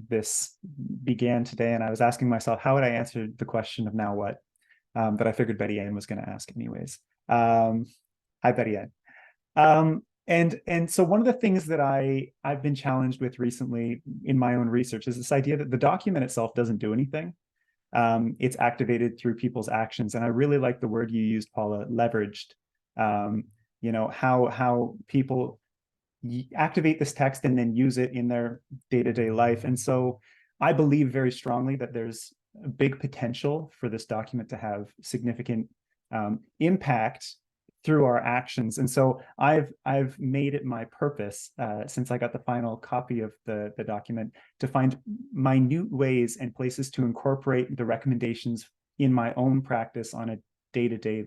this began today, and I was asking myself, how would I answer the question of now what? That I figured Betty Ann was going to ask anyways. Hi, Betty Ann. And so one of the things that I've been challenged with recently in my own research is this idea that the document itself doesn't do anything. It's activated through people's actions. And I really like the word you used, Paula, leveraged. You know, how people activate this text and then use it in their day-to-day life. And so I believe very strongly that there's a big potential for this document to have significant impact through our actions. And so I've made it my purpose, since I got the final copy of the document, to find minute ways and places to incorporate the recommendations in my own practice on a day-to-day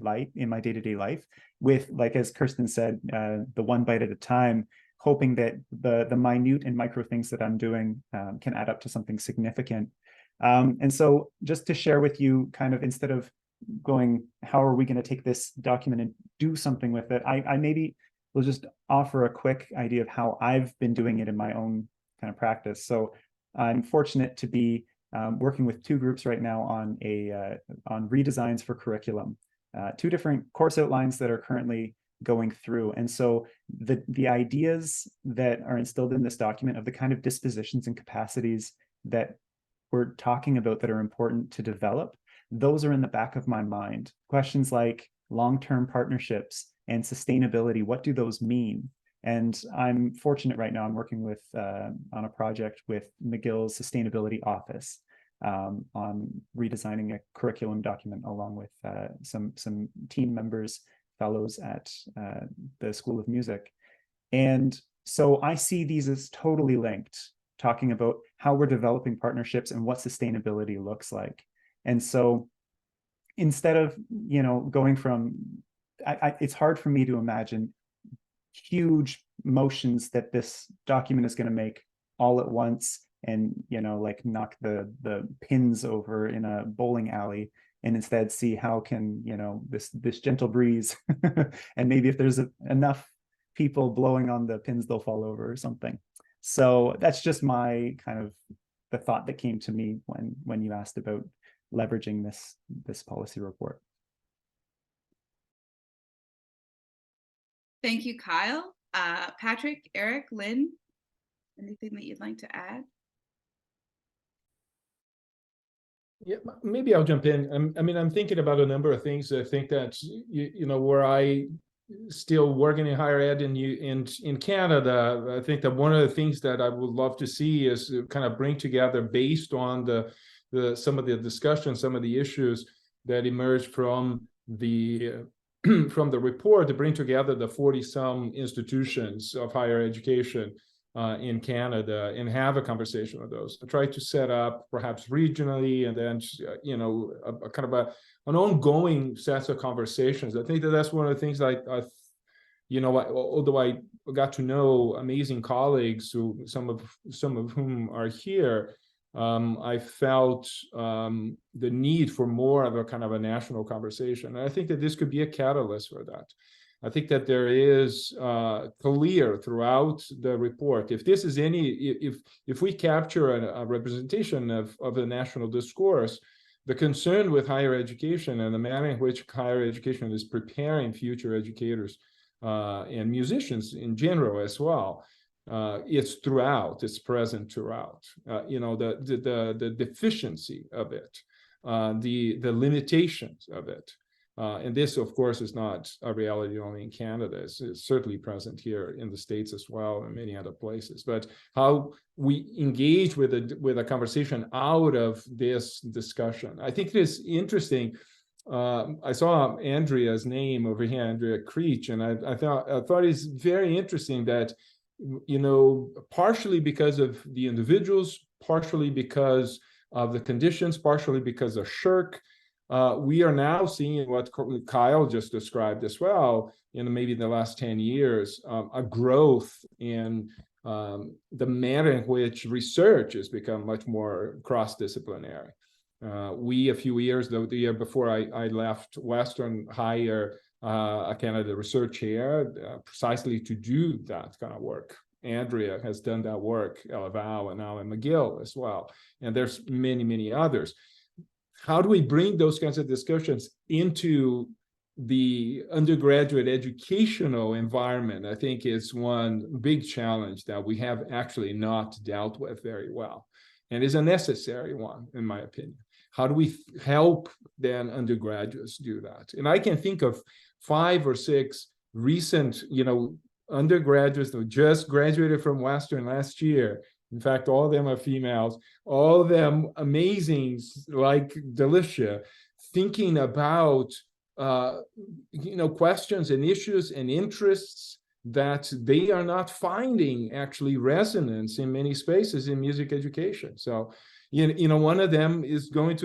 life, with, like, as Kirsten said, the one bite at a time, hoping that the minute and micro things that I'm doing can add up to something significant. And so just to share with you, kind of, instead of going, how are we going to take this document and do something with it, I maybe will just offer a quick idea of how I've been doing it in my own kind of practice. So I'm fortunate to be working with 2 groups right now on redesigns for curriculum, 2 different course outlines that are currently going through. And so the ideas that are instilled in this document of the kind of dispositions and capacities that we're talking about that are important to develop, those are in the back of my mind. Questions like long-term partnerships and sustainability, what do those mean? And I'm fortunate right now, I'm working with on a project with McGill's Sustainability Office on redesigning a curriculum document, along with some team members, fellows at the School of Music. And so I see these as totally linked, talking about how we're developing partnerships and what sustainability looks like. And so instead of, you know, going from, it's hard for me to imagine huge motions that this document is going to make all at once, and, you know, like knock the pins over in a bowling alley, and instead see how can, you know, this gentle breeze and maybe if there's enough people blowing on the pins, they'll fall over or something. So that's just my kind of the thought that came to me when you asked about leveraging this policy report. Thank you, Kyle. Patrick, Eric, Lynn, anything that you'd like to add? Yeah, maybe I'll jump in. I mean, I'm thinking about a number of things. I think that, you know, where I still working in higher ed in Canada, I think that one of the things that I would love to see is kind of bring together, based on some of the discussion, some of the issues that emerged from the from the report, to bring together the 40-some institutions of higher education in Canada and have a conversation with those. I try to set up perhaps regionally, and then, you know, a kind of an ongoing set of conversations. I think that's one of the things you know, although I got to know amazing colleagues who some of whom are here, I felt the need for more of a kind of a national conversation. And I think that this could be a catalyst for that. I think that there is clear throughout the report. If this is if we capture a representation of the national discourse, the concern with higher education and the manner in which higher education is preparing future educators and musicians in general as well, it's throughout, it's present throughout. The deficiency of it, the limitations of it. And this, of course, is not a reality only in Canada. It's certainly present here in the States as well, and many other places. But how we engage with a conversation out of this discussion, I think it is interesting. I saw Andrea's name over here, Andrea Creech, and I thought it's very interesting that, partially because of the individuals, partially because of the conditions, partially because of shirk. We are now seeing what Kyle just described as well, in maybe the last 10 years, a growth in the manner in which research has become much more cross-disciplinary. We, a few years, the year before I left Western, hire a Canada research chair precisely to do that kind of work. Andrea has done that work, Laval, and now in McGill as well. And there's many, many others. How do we bring those kinds of discussions into the undergraduate educational environment? I think is one big challenge that we have actually not dealt with very well, and is a necessary one, in my opinion. How do we help then undergraduates do that? And I can think of 5 or 6 recent, undergraduates that just graduated from Western last year. In fact, all of them are females, all of them amazing, like Delicia, thinking about, questions and issues and interests that they are not finding actually resonance in many spaces in music education. So, one of them is went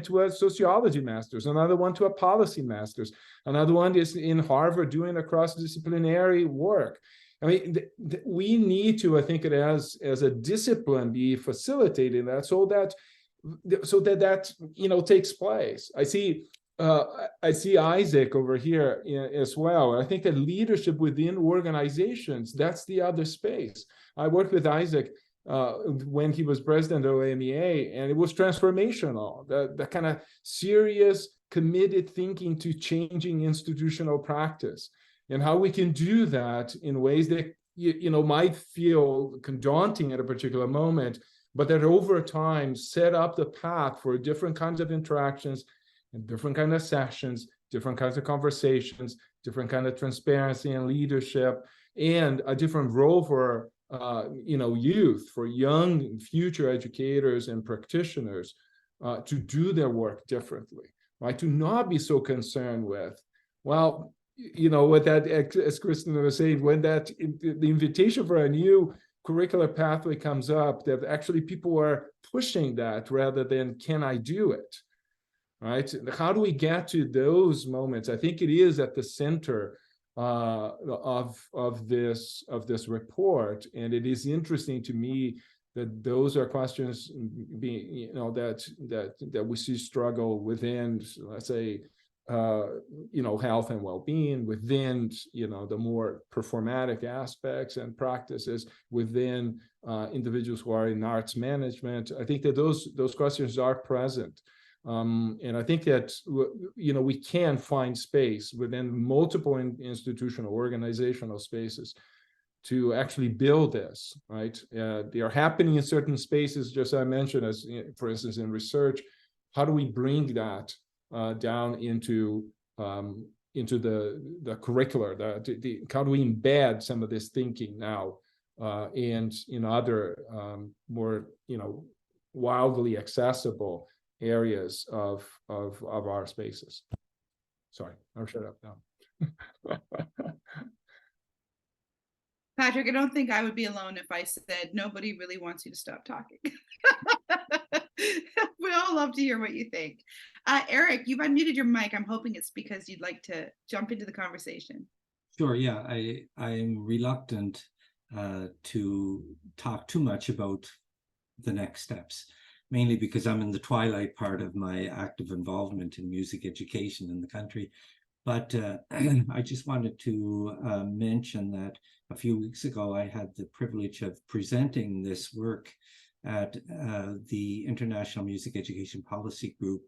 to a sociology master's, another one to a policy master's, another one is in Harvard doing a cross-disciplinary work. I mean, we need to, I think, as a discipline, be facilitating that so that takes place. I see Isaac over here as well. I think that leadership within organizations, that's the other space. I worked with Isaac when he was president of AMEA, and it was transformational. The kind of serious, committed thinking to changing institutional practice. And how we can do that in ways that might feel daunting at a particular moment, but that over time set up the path for different kinds of interactions and different kinds of sessions, different kinds of conversations, different kind of transparency and leadership, and a different role for youth, for young future educators and practitioners to do their work differently, right? To not be so concerned with, well, what that, as Kirsten was saying, when the invitation for a new curricular pathway comes up, that actually people are pushing that rather than, can I do it, right? How do we get to those moments? I think it is at the center of this report, and it is interesting to me that those are questions being, that we see struggle within, let's say, health and well-being, within the more performatic aspects and practices within individuals who are in arts management. I think that those questions are present, and I think that we can find space within multiple institutional organizational spaces to actually build this, right? They are happening in certain spaces, just as I mentioned, as for instance in research. How do we bring that down into the curricular? How do we embed some of this thinking now and in other more wildly accessible areas of our spaces? Sorry, I'll shut up now. Patrick, I don't think I would be alone if I said nobody really wants you to stop talking. We all love to hear what you think. Eric, you've unmuted your mic. I'm hoping it's because you'd like to jump into the conversation. Sure, yeah. I'm reluctant to talk too much about the next steps, mainly because I'm in the twilight part of my active involvement in music education in the country. But I just wanted to mention that a few weeks ago, I had the privilege of presenting this work at the International Music Education Policy Group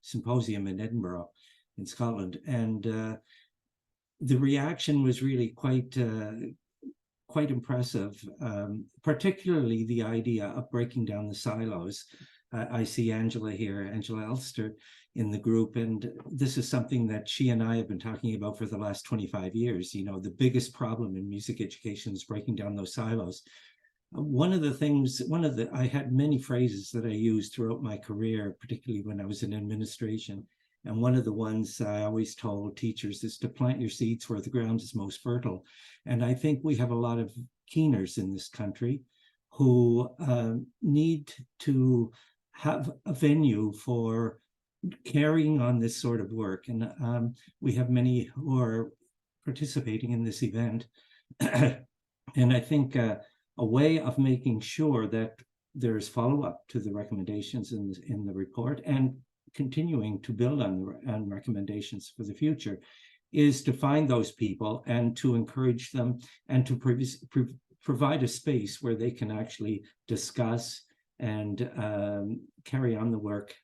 Symposium in Edinburgh, in Scotland. And the reaction was really quite impressive, particularly the idea of breaking down the silos. I see Angela here, Angela Elster, in the group, and this is something that she and I have been talking about for the last 25 years. You know, the biggest problem in music education is breaking down those silos. I had many phrases that I used throughout my career, particularly when I was in administration. And one of the ones I always told teachers is to plant your seeds where the ground is most fertile. And I think we have a lot of keeners in this country who need to have a venue for carrying on this sort of work. And we have many who are participating in this event. And I think a way of making sure that there's follow-up to the recommendations in the report and continuing to build on recommendations for the future is to find those people and to encourage them and to provide a space where they can actually discuss and carry on the work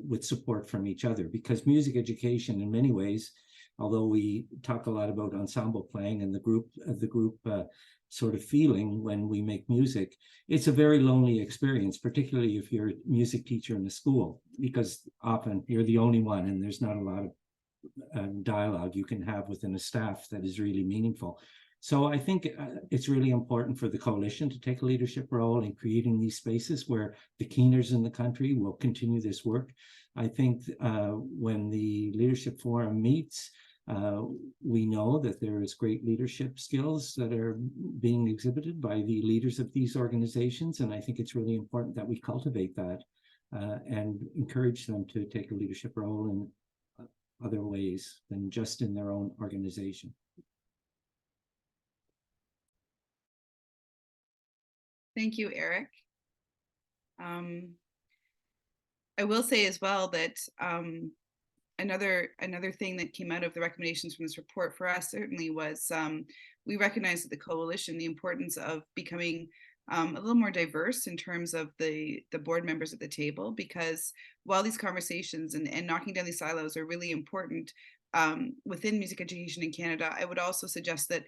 with support from each other. Because music education, in many ways, although we talk a lot about ensemble playing and the group sort of feeling when we make music, it's a very lonely experience, particularly if you're a music teacher in a school, because often you're the only one and there's not a lot of dialogue you can have within a staff that is really meaningful. So I think it's really important for the coalition to take a leadership role in creating these spaces where the keeners in the country will continue this work. I think when the Leadership Forum meets, we know that there is great leadership skills that are being exhibited by the leaders of these organizations. And I think it's really important that we cultivate that and encourage them to take a leadership role in other ways than just in their own organization. Thank you, Eric. I will say as well that another thing that came out of the recommendations from this report for us certainly was we recognize at the coalition the importance of becoming a little more diverse in terms of the board members at the table, because while these conversations and knocking down these silos are really important within music education in Canada, I would also suggest that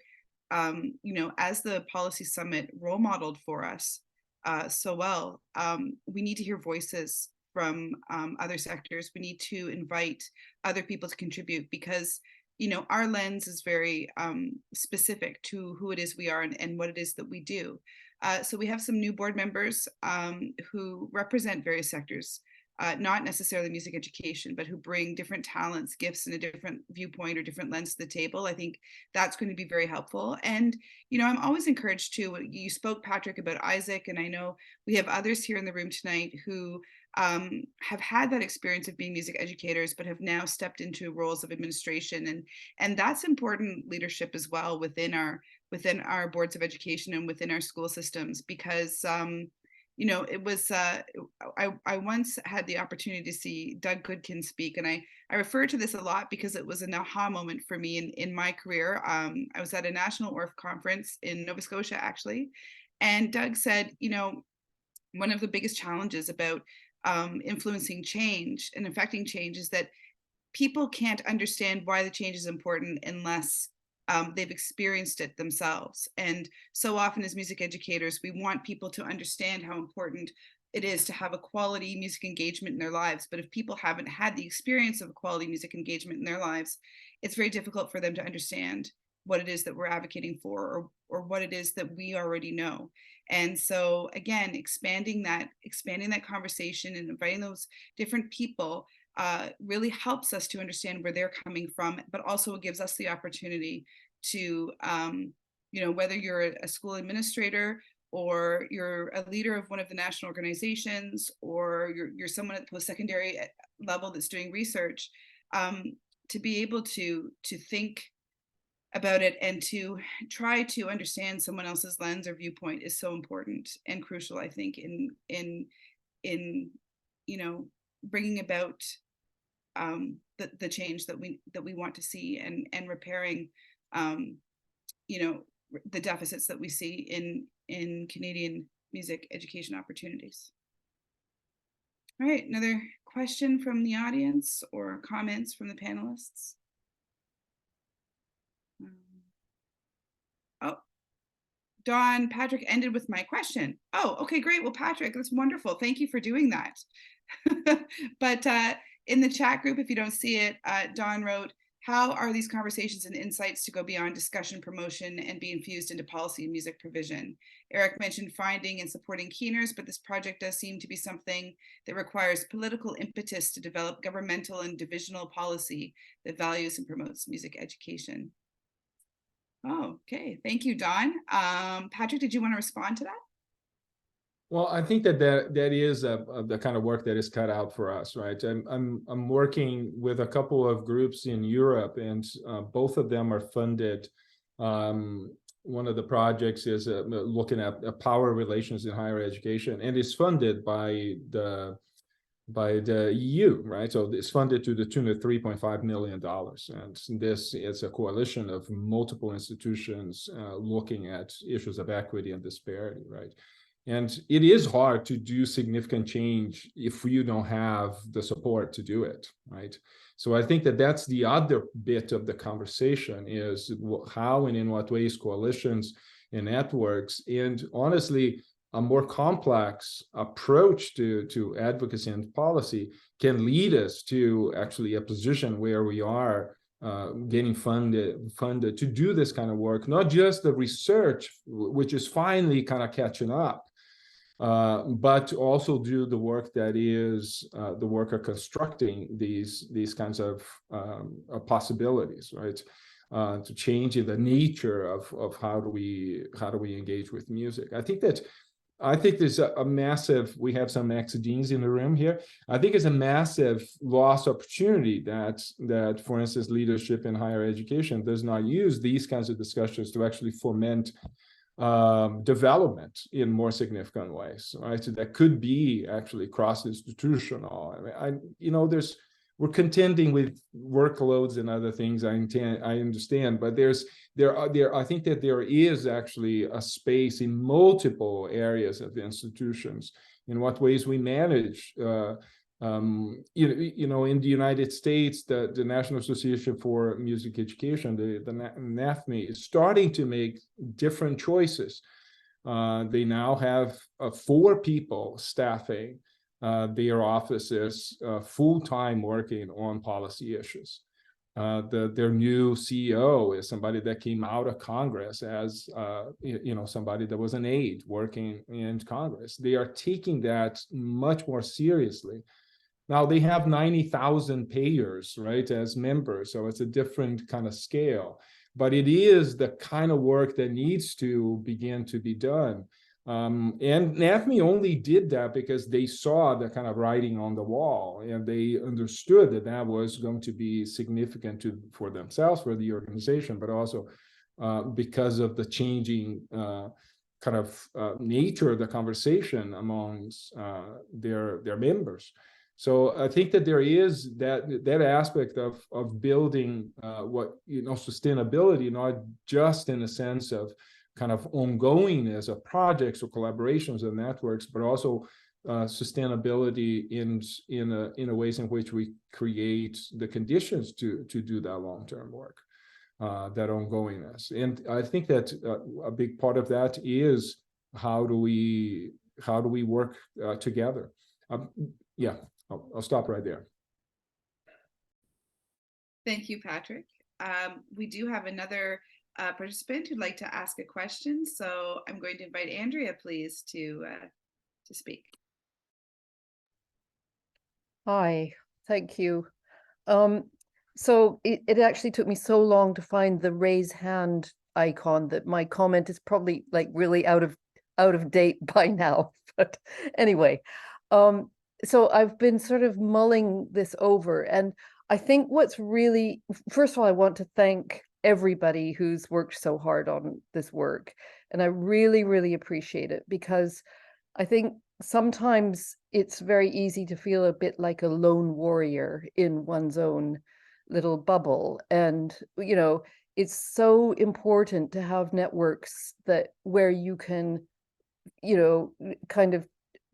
you know, as the policy summit role modeled for us so well, we need to hear voices from other sectors. We need to invite other people to contribute, because, you know, our lens is very specific to who it is we are and what it is that we do. So we have some new board members who represent various sectors, not necessarily music education, but who bring different talents, gifts, and a different viewpoint or different lens to the table. I think that's going to be very helpful. And, you know, I'm always encouraged to, you spoke, Patrick, about Isaac, and I know we have others here in the room tonight who have had that experience of being music educators, but have now stepped into roles of administration. And that's important leadership as well within our boards of education and within our school systems, because you know, it was, I once had the opportunity to see Doug Goodkin speak, and I refer to this a lot because it was an aha moment for me in my career. I was at a national ORF conference in Nova Scotia, actually, and Doug said, you know, one of the biggest challenges about influencing change and affecting change is that people can't understand why the change is important unless they've experienced it themselves. And so often as music educators, we want people to understand how important it is to have a quality music engagement in their lives. But if people haven't had the experience of a quality music engagement in their lives, it's very difficult for them to understand what it is that we're advocating for, or what it is that we already know. And so again, expanding that conversation and inviting those different people really helps us to understand where they're coming from, but also it gives us the opportunity to, you know, whether you're a school administrator or you're a leader of one of the national organizations, or you're someone at the post-secondary level that's doing research, to be able to think about it and to try to understand someone else's lens or viewpoint is so important and crucial, I think, in you know, bringing about the change that we want to see, and repairing, the deficits that we see in Canadian music education opportunities. All right, another question from the audience or comments from the panelists? Oh, Dawn, Patrick ended with my question. Oh, okay, great. Well, Patrick, that's wonderful. Thank you for doing that. But in the chat group, if you don't see it, Dawn wrote, how are these conversations and insights to go beyond discussion, promotion, and be infused into policy and music provision? Eric mentioned finding and supporting keeners, but this project does seem to be something that requires political impetus to develop governmental and divisional policy that values and promotes music education. Oh, okay. Thank you, Dawn. Patrick, did you want to respond to that? Well, I think that is the kind of work that is cut out for us, right? I'm working with a couple of groups in Europe, and both of them are funded. One of the projects is looking at power relations in higher education, and is funded by the EU, right? So it's funded to the tune of $3.5 million, and this is a coalition of multiple institutions looking at issues of equity and disparity, right? And it is hard to do significant change if you don't have the support to do it, right? So I think that that's the other bit of the conversation, is how and in what ways coalitions and networks, and honestly, a more complex approach to advocacy and policy can lead us to actually a position where we are getting funded to do this kind of work, not just the research, which is finally kind of catching up, but also do the work that is the work of constructing these kinds of possibilities, right? To change the nature of how do we engage with music. I think there's a massive, we have some ex-deans in the room here. I think it's a massive lost opportunity that, for instance, leadership in higher education does not use these kinds of discussions to actually foment development in more significant ways, right? So that could be actually cross-institutional. I mean, we're contending with workloads and other things. I understand, but I think that there is actually a space in multiple areas of the institutions in what ways we manage. In the United States, the National Association for Music Education, the NAFME, is starting to make different choices. They now have 4 people staffing their offices full-time working on policy issues. Their new CEO is somebody that came out of Congress as somebody that was an aide working in Congress. They are taking that much more seriously. Now they have 90,000 payers, right, as members, so it's a different kind of scale. But it is the kind of work that needs to begin to be done. And NAFME only did that because they saw the kind of writing on the wall, and they understood that that was going to be significant for themselves, for the organization, but also because of the changing kind of nature of the conversation amongst their members. So I think that there is that aspect of building sustainability, not just in the sense of kind of ongoingness of projects or collaborations and networks, but also sustainability in a ways in which we create the conditions to do that long-term work, that ongoingness. And I think that a big part of that is how do we work together. Yeah, I'll stop right there. Thank you, Patrick. We do have another participant who'd like to ask a question, so I'm going to invite Andrea, please, to speak. Hi, thank you. So it actually took me so long to find the raise hand icon that my comment is probably like really out of date by now. But anyway, so I've been sort of mulling this over, and I think what's really, first of all, I want to thank everybody who's worked so hard on this work. And I really, really appreciate it, because I think sometimes it's very easy to feel a bit like a lone warrior in one's own little bubble. And, you know, it's so important to have networks that where you can, you know, kind of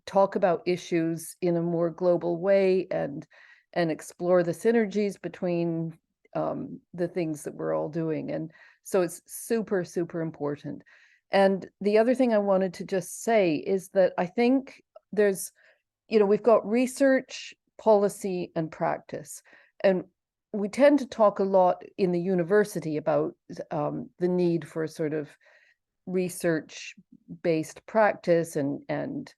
talk about issues in a more global way and explore the synergies between the things that we're all doing. And so it's super, super important. And the other thing I wanted to just say is that I think there's, you know, we've got research, policy, and practice. And we tend to talk a lot in the university about the need for sort of research-based practice and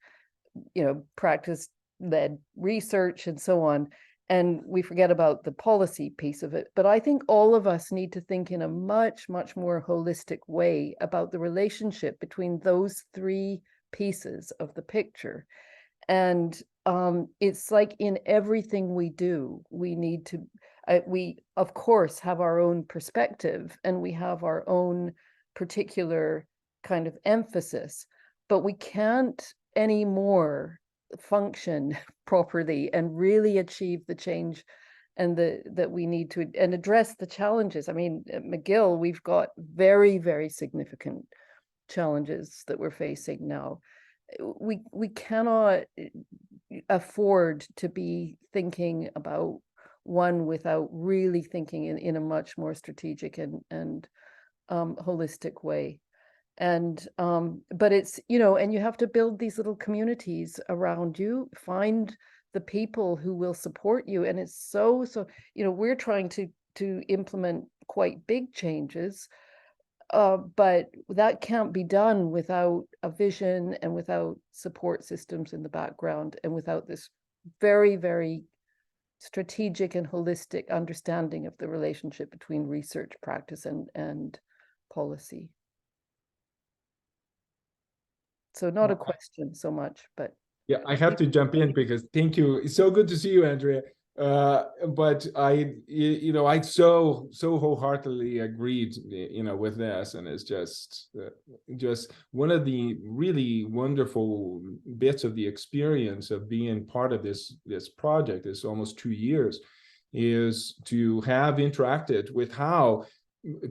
you know, practice-led research and so on. And we forget about the policy piece of it. But I think all of us need to think in a much, much more holistic way about the relationship between those three pieces of the picture. And it's like in everything we do, we need to, we of course have our own perspective and we have our own particular kind of emphasis, but we can't anymore function properly and really achieve the change and that we need to and address the challenges. I mean, at McGill, we've got very, very significant challenges that we're facing now. We cannot afford to be thinking about one without really thinking in a much more strategic and holistic way. And but it's, you know, and you have to build these little communities around you, find the people who will support you. And it's so, you know, we're trying to implement quite big changes, but that can't be done without a vision and without support systems in the background and without this very, very strategic and holistic understanding of the relationship between research, practice, and policy. So not a question so much, but yeah, I have to jump in because thank you. It's so good to see you, Andrea. But you know, I so wholeheartedly agreed, you know, with this, and it's just one of the really wonderful bits of the experience of being part of this project. This almost 2 years, is to have interacted with how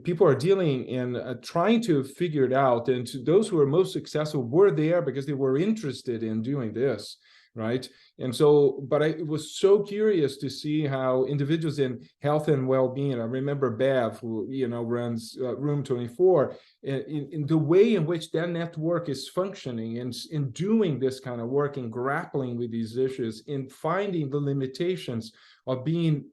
people are dealing and trying to figure it out. And to those who are most successful were there because they were interested in doing this, right? And so, but I was so curious to see how individuals in health and well-being, I remember Bev, who, you know, runs Room 24, in the way in which that network is functioning and in doing this kind of work and grappling with these issues, in finding the limitations of being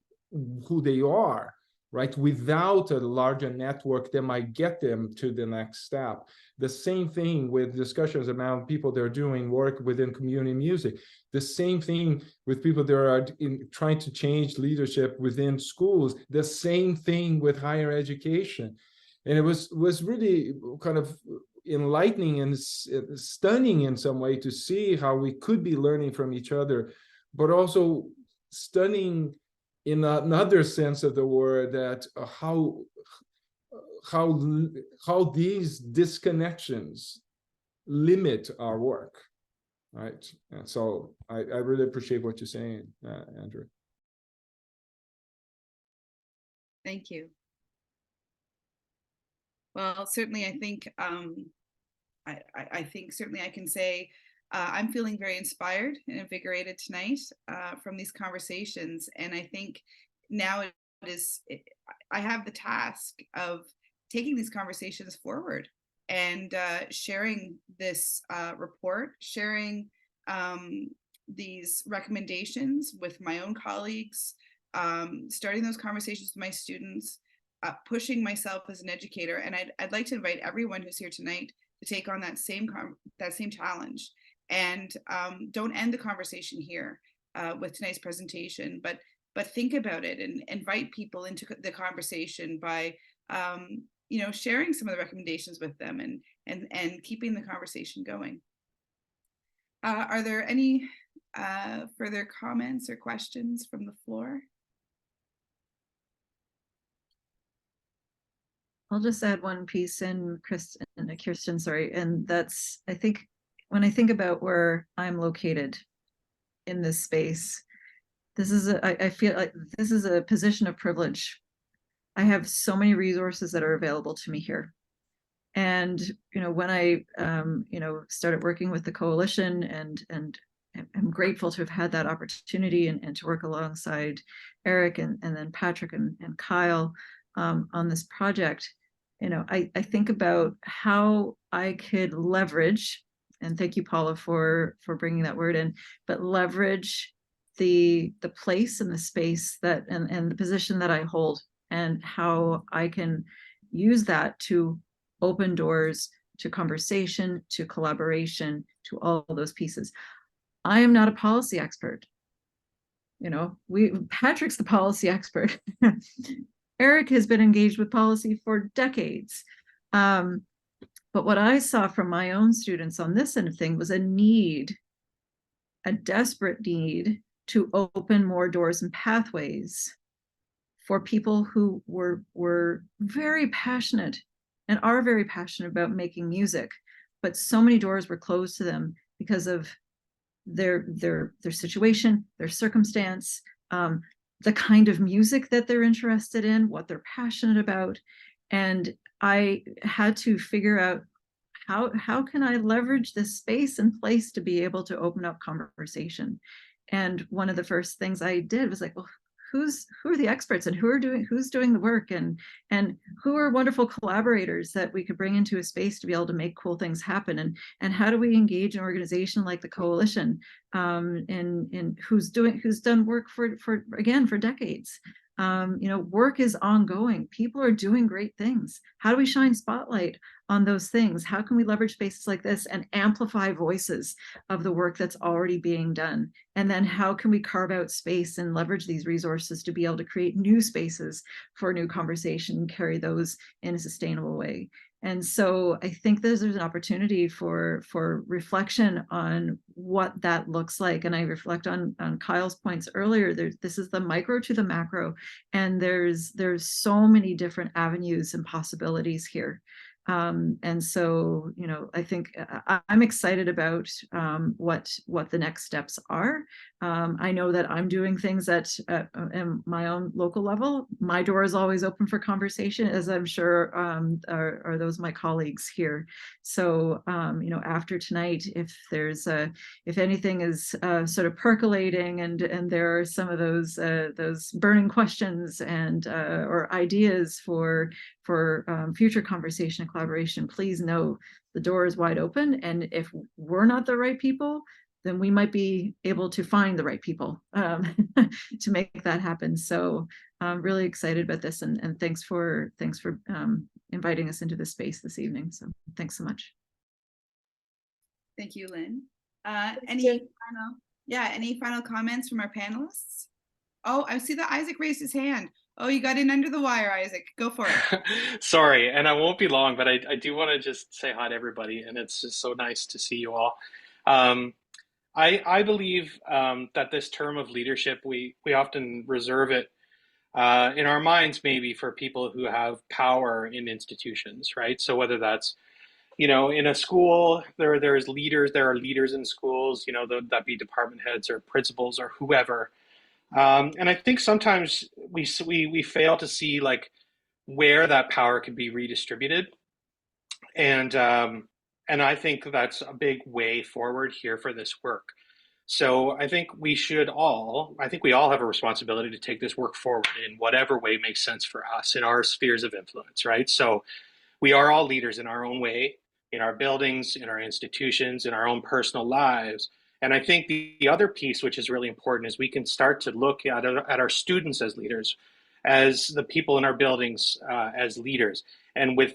who they are, right, without a larger network that might get them to the next step. The same thing with discussions around people that are doing work within community music. The same thing with people that are trying to change leadership within schools. The same thing with higher education. And it was really kind of enlightening and stunning in some way to see how we could be learning from each other, but also stunning in another sense of the word, that how these disconnections limit our work, right? And so I really appreciate what you're saying, Andrew. Thank you. Well, certainly, I think I think certainly I can say I'm feeling very inspired and invigorated tonight from these conversations. And I think now I have the task of taking these conversations forward and sharing this report, sharing these recommendations with my own colleagues, starting those conversations with my students, pushing myself as an educator. And I'd like to invite everyone who's here tonight to take on that same challenge. And don't end the conversation here with tonight's presentation, but think about it and invite people into the conversation by you know, sharing some of the recommendations with them and keeping the conversation going. Are there any further comments or questions from the floor? I'll just add one piece in, Kirsten, sorry, and that's, I think when I think about where I'm located in this space, I feel like this is a position of privilege. I have so many resources that are available to me here. And, when I, started working with the coalition and I'm grateful to have had that opportunity and to work alongside Eric and then Patrick and Kyle on this project, I think about how I could leverage, and thank you, Paula, for bringing that word in, but leverage the place and the space that and the position that I hold, and how I can use that to open doors to conversation, to collaboration, to all those pieces. I am not a policy expert. Patrick's the policy expert. Eric has been engaged with policy for decades. But what I saw from my own students on this end of thing was a desperate need to open more doors and pathways for people who were very passionate and are very passionate about making music, but so many doors were closed to them because of their situation, their circumstance, the kind of music that they're interested in, what they're passionate about. And I had to figure out how can I leverage this space and place to be able to open up conversation. And one of the first things I did was like, well, who are the experts and who's doing the work, and who are wonderful collaborators that we could bring into a space to be able to make cool things happen, and how do we engage an organization like the coalition, and who's done work for decades. Work is ongoing. People are doing great things. How do we shine spotlight on those things? How can we leverage spaces like this and amplify voices of the work that's already being done? And then how can we carve out space and leverage these resources to be able to create new spaces for new conversation and carry those in a sustainable way? And so I think there's an opportunity for reflection on what that looks like. And I reflect on Kyle's points earlier. This is the micro to the macro, and there's so many different avenues and possibilities here. And so, I think I'm excited about what the next steps are. I know that I'm doing things at my own local level. My door is always open for conversation, as I'm sure are those my colleagues here. So, after tonight, if anything is sort of percolating and there are some of those burning questions and or ideas for future conversation and collaboration, please know the door is wide open. And if we're not the right people, then we might be able to find the right people to make that happen. So I'm really excited about this, and thanks for inviting us into this space this evening. So thanks so much. Thank you, Lynn. Any final comments from our panelists? Oh, I see that Isaac raised his hand. Oh, you got in under the wire, Isaac. Go for it. Sorry, and I won't be long, but I do want to just say hi to everybody, and it's just so nice to see you all. I believe that this term of leadership, we often reserve it in our minds maybe for people who have power in institutions, right? So whether that's, in a school, there are leaders in schools, that be department heads or principals or whoever. And I think sometimes we fail to see like where that power could be redistributed. And I think that's a big way forward here for this work. So I think we all have a responsibility to take this work forward in whatever way makes sense for us in our spheres of influence, right? So we are all leaders in our own way, in our buildings, in our institutions, in our own personal lives. And I think the other piece, which is really important, is we can start to look at our students as leaders, as the people in our buildings as leaders, and with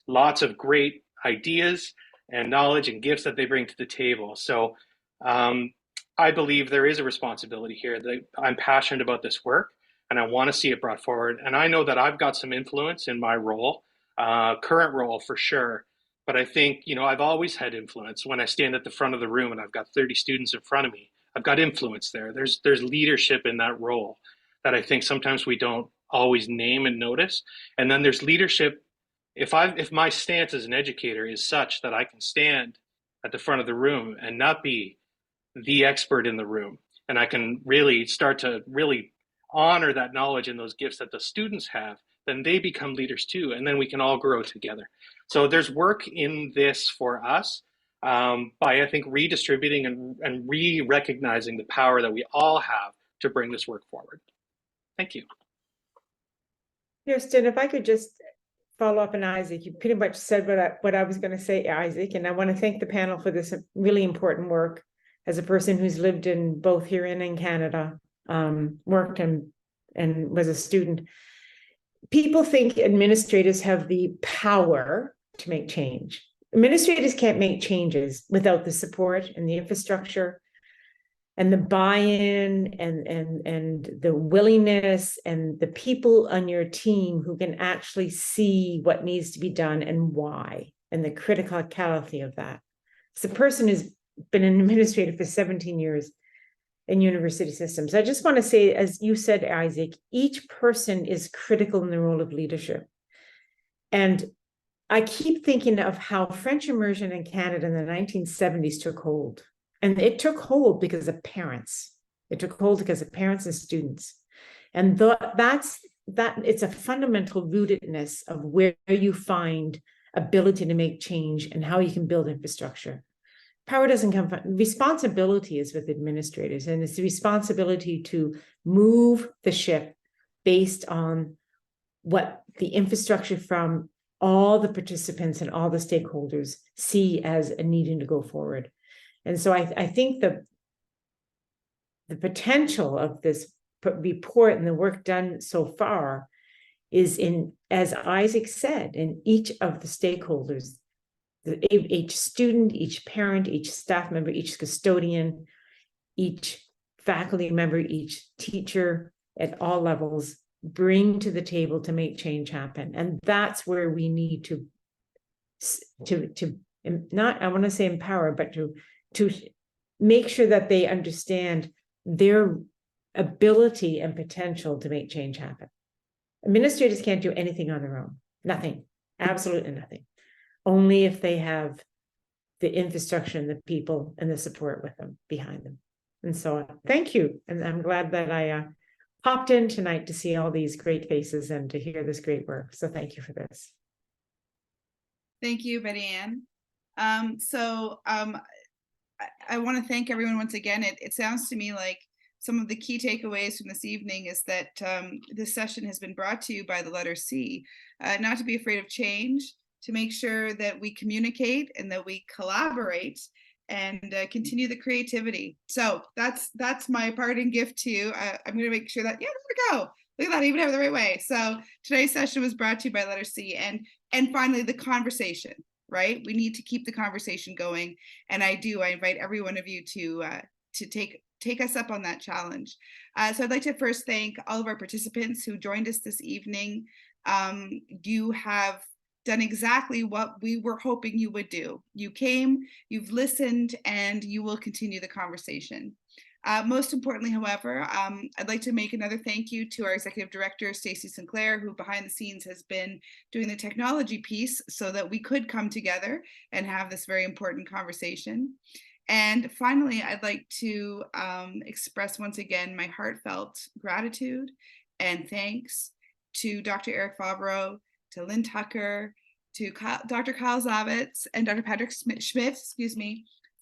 lots of great ideas and knowledge and gifts that they bring to the table. So I believe there is a responsibility here. That I'm passionate about this work, and I want to see it brought forward. And I know that I've got some influence in my role, current role for sure. But I think, I've always had influence. When I stand at the front of the room and I've got 30 students in front of me, I've got influence there. There's leadership in that role that I think sometimes we don't always name and notice. And then there's leadership. If my stance as an educator is such that I can stand at the front of the room and not be the expert in the room. And I can really start to really honor that knowledge and those gifts that the students have, then they become leaders too. And then we can all grow together. So there's work in this for us by, I think, redistributing and re-recognizing the power that we all have to bring this work forward. Thank you. Kirsten, if I could just follow up on Isaac, you pretty much said what I was going to say, Isaac, and I want to thank the panel for this really important work. As a person who's lived in both here and in Canada, worked and was a student, people think administrators have the power to make change. Administrators can't make changes without the support and the infrastructure and the buy-in and the willingness and the people on your team who can actually see what needs to be done and why, and the criticality of that. As a person who's been an administrator for 17 years in university systems, I just want to say, as you said, Isaac, each person is critical in the role of leadership. And I keep thinking of how French immersion in Canada in the 1970s took hold. And it took hold because of parents. It took hold because of parents and students. And it's a fundamental rootedness of where you find ability to make change and how you can build infrastructure. Power doesn't come from, responsibility is with administrators, and it's the responsibility to move the ship based on what the infrastructure from all the participants and all the stakeholders see as a needing to go forward. And so I think the potential of this report and the work done so far is in, as Isaac said, in each of the stakeholders, each student, each parent, each staff member, each custodian, each faculty member, each teacher at all levels bring to the table to make change happen. And that's where we need to not, I want to say empower, but to make sure that they understand their ability and potential to make change happen. Administrators can't do anything on their own. Nothing, absolutely nothing. Only if they have the infrastructure and the people and the support with them, behind them. And so thank you. And I'm glad that I popped in tonight to see all these great faces and to hear this great work. So thank you for this. Thank you, Betty Ann. I want to thank everyone once again. It sounds to me like some of the key takeaways from this evening is that this session has been brought to you by the letter C, not to be afraid of change, to make sure that we communicate and that we collaborate and continue the creativity. So that's my parting gift to you. I'm going to make sure that, yeah, there we go. Look at that, even have it the right way. So today's session was brought to you by letter C. And finally, the conversation, right? We need to keep the conversation going. And I invite every one of you to take us up on that challenge. So I'd like to first thank all of our participants who joined us this evening. You have done exactly what we were hoping you would do. You came, you've listened, and you will continue the conversation. Most importantly, however, I'd like to make another thank you to our Executive Director, Stacey Sinclair, who behind the scenes has been doing the technology piece so that we could come together and have this very important conversation. And finally, I'd like to express once again my heartfelt gratitude and thanks to Dr. Eric Favaro, to Lynn Tucker, to Dr. Kyle Zavitz, and Dr. Patrick Schmidt,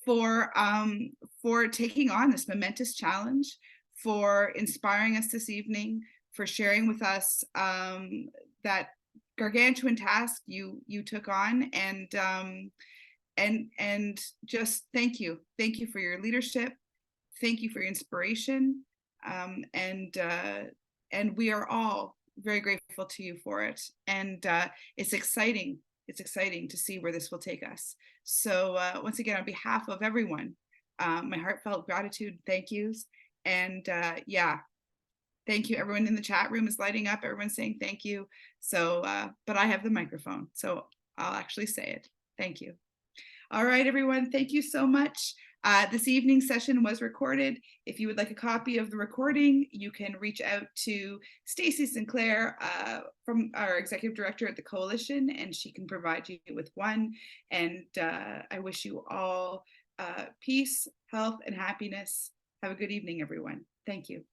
for taking on this momentous challenge, for inspiring us this evening, for sharing with us that gargantuan task you took on, and just thank you for your leadership, thank you for your inspiration, and we are all very grateful to you for it. And it's exciting to see where this will take us. So once again, on behalf of everyone, my heartfelt gratitude, thank yous. And yeah, thank you. Everyone in the chat room is lighting up. Everyone's saying thank you. So, but I have the microphone, so I'll actually say it. Thank you. All right, everyone, thank you so much. This evening's session was recorded. If you would like a copy of the recording, you can reach out to Stacy Sinclair from our executive director at the coalition, and she can provide you with one. And I wish you all peace, health, and happiness. Have a good evening, everyone. Thank you.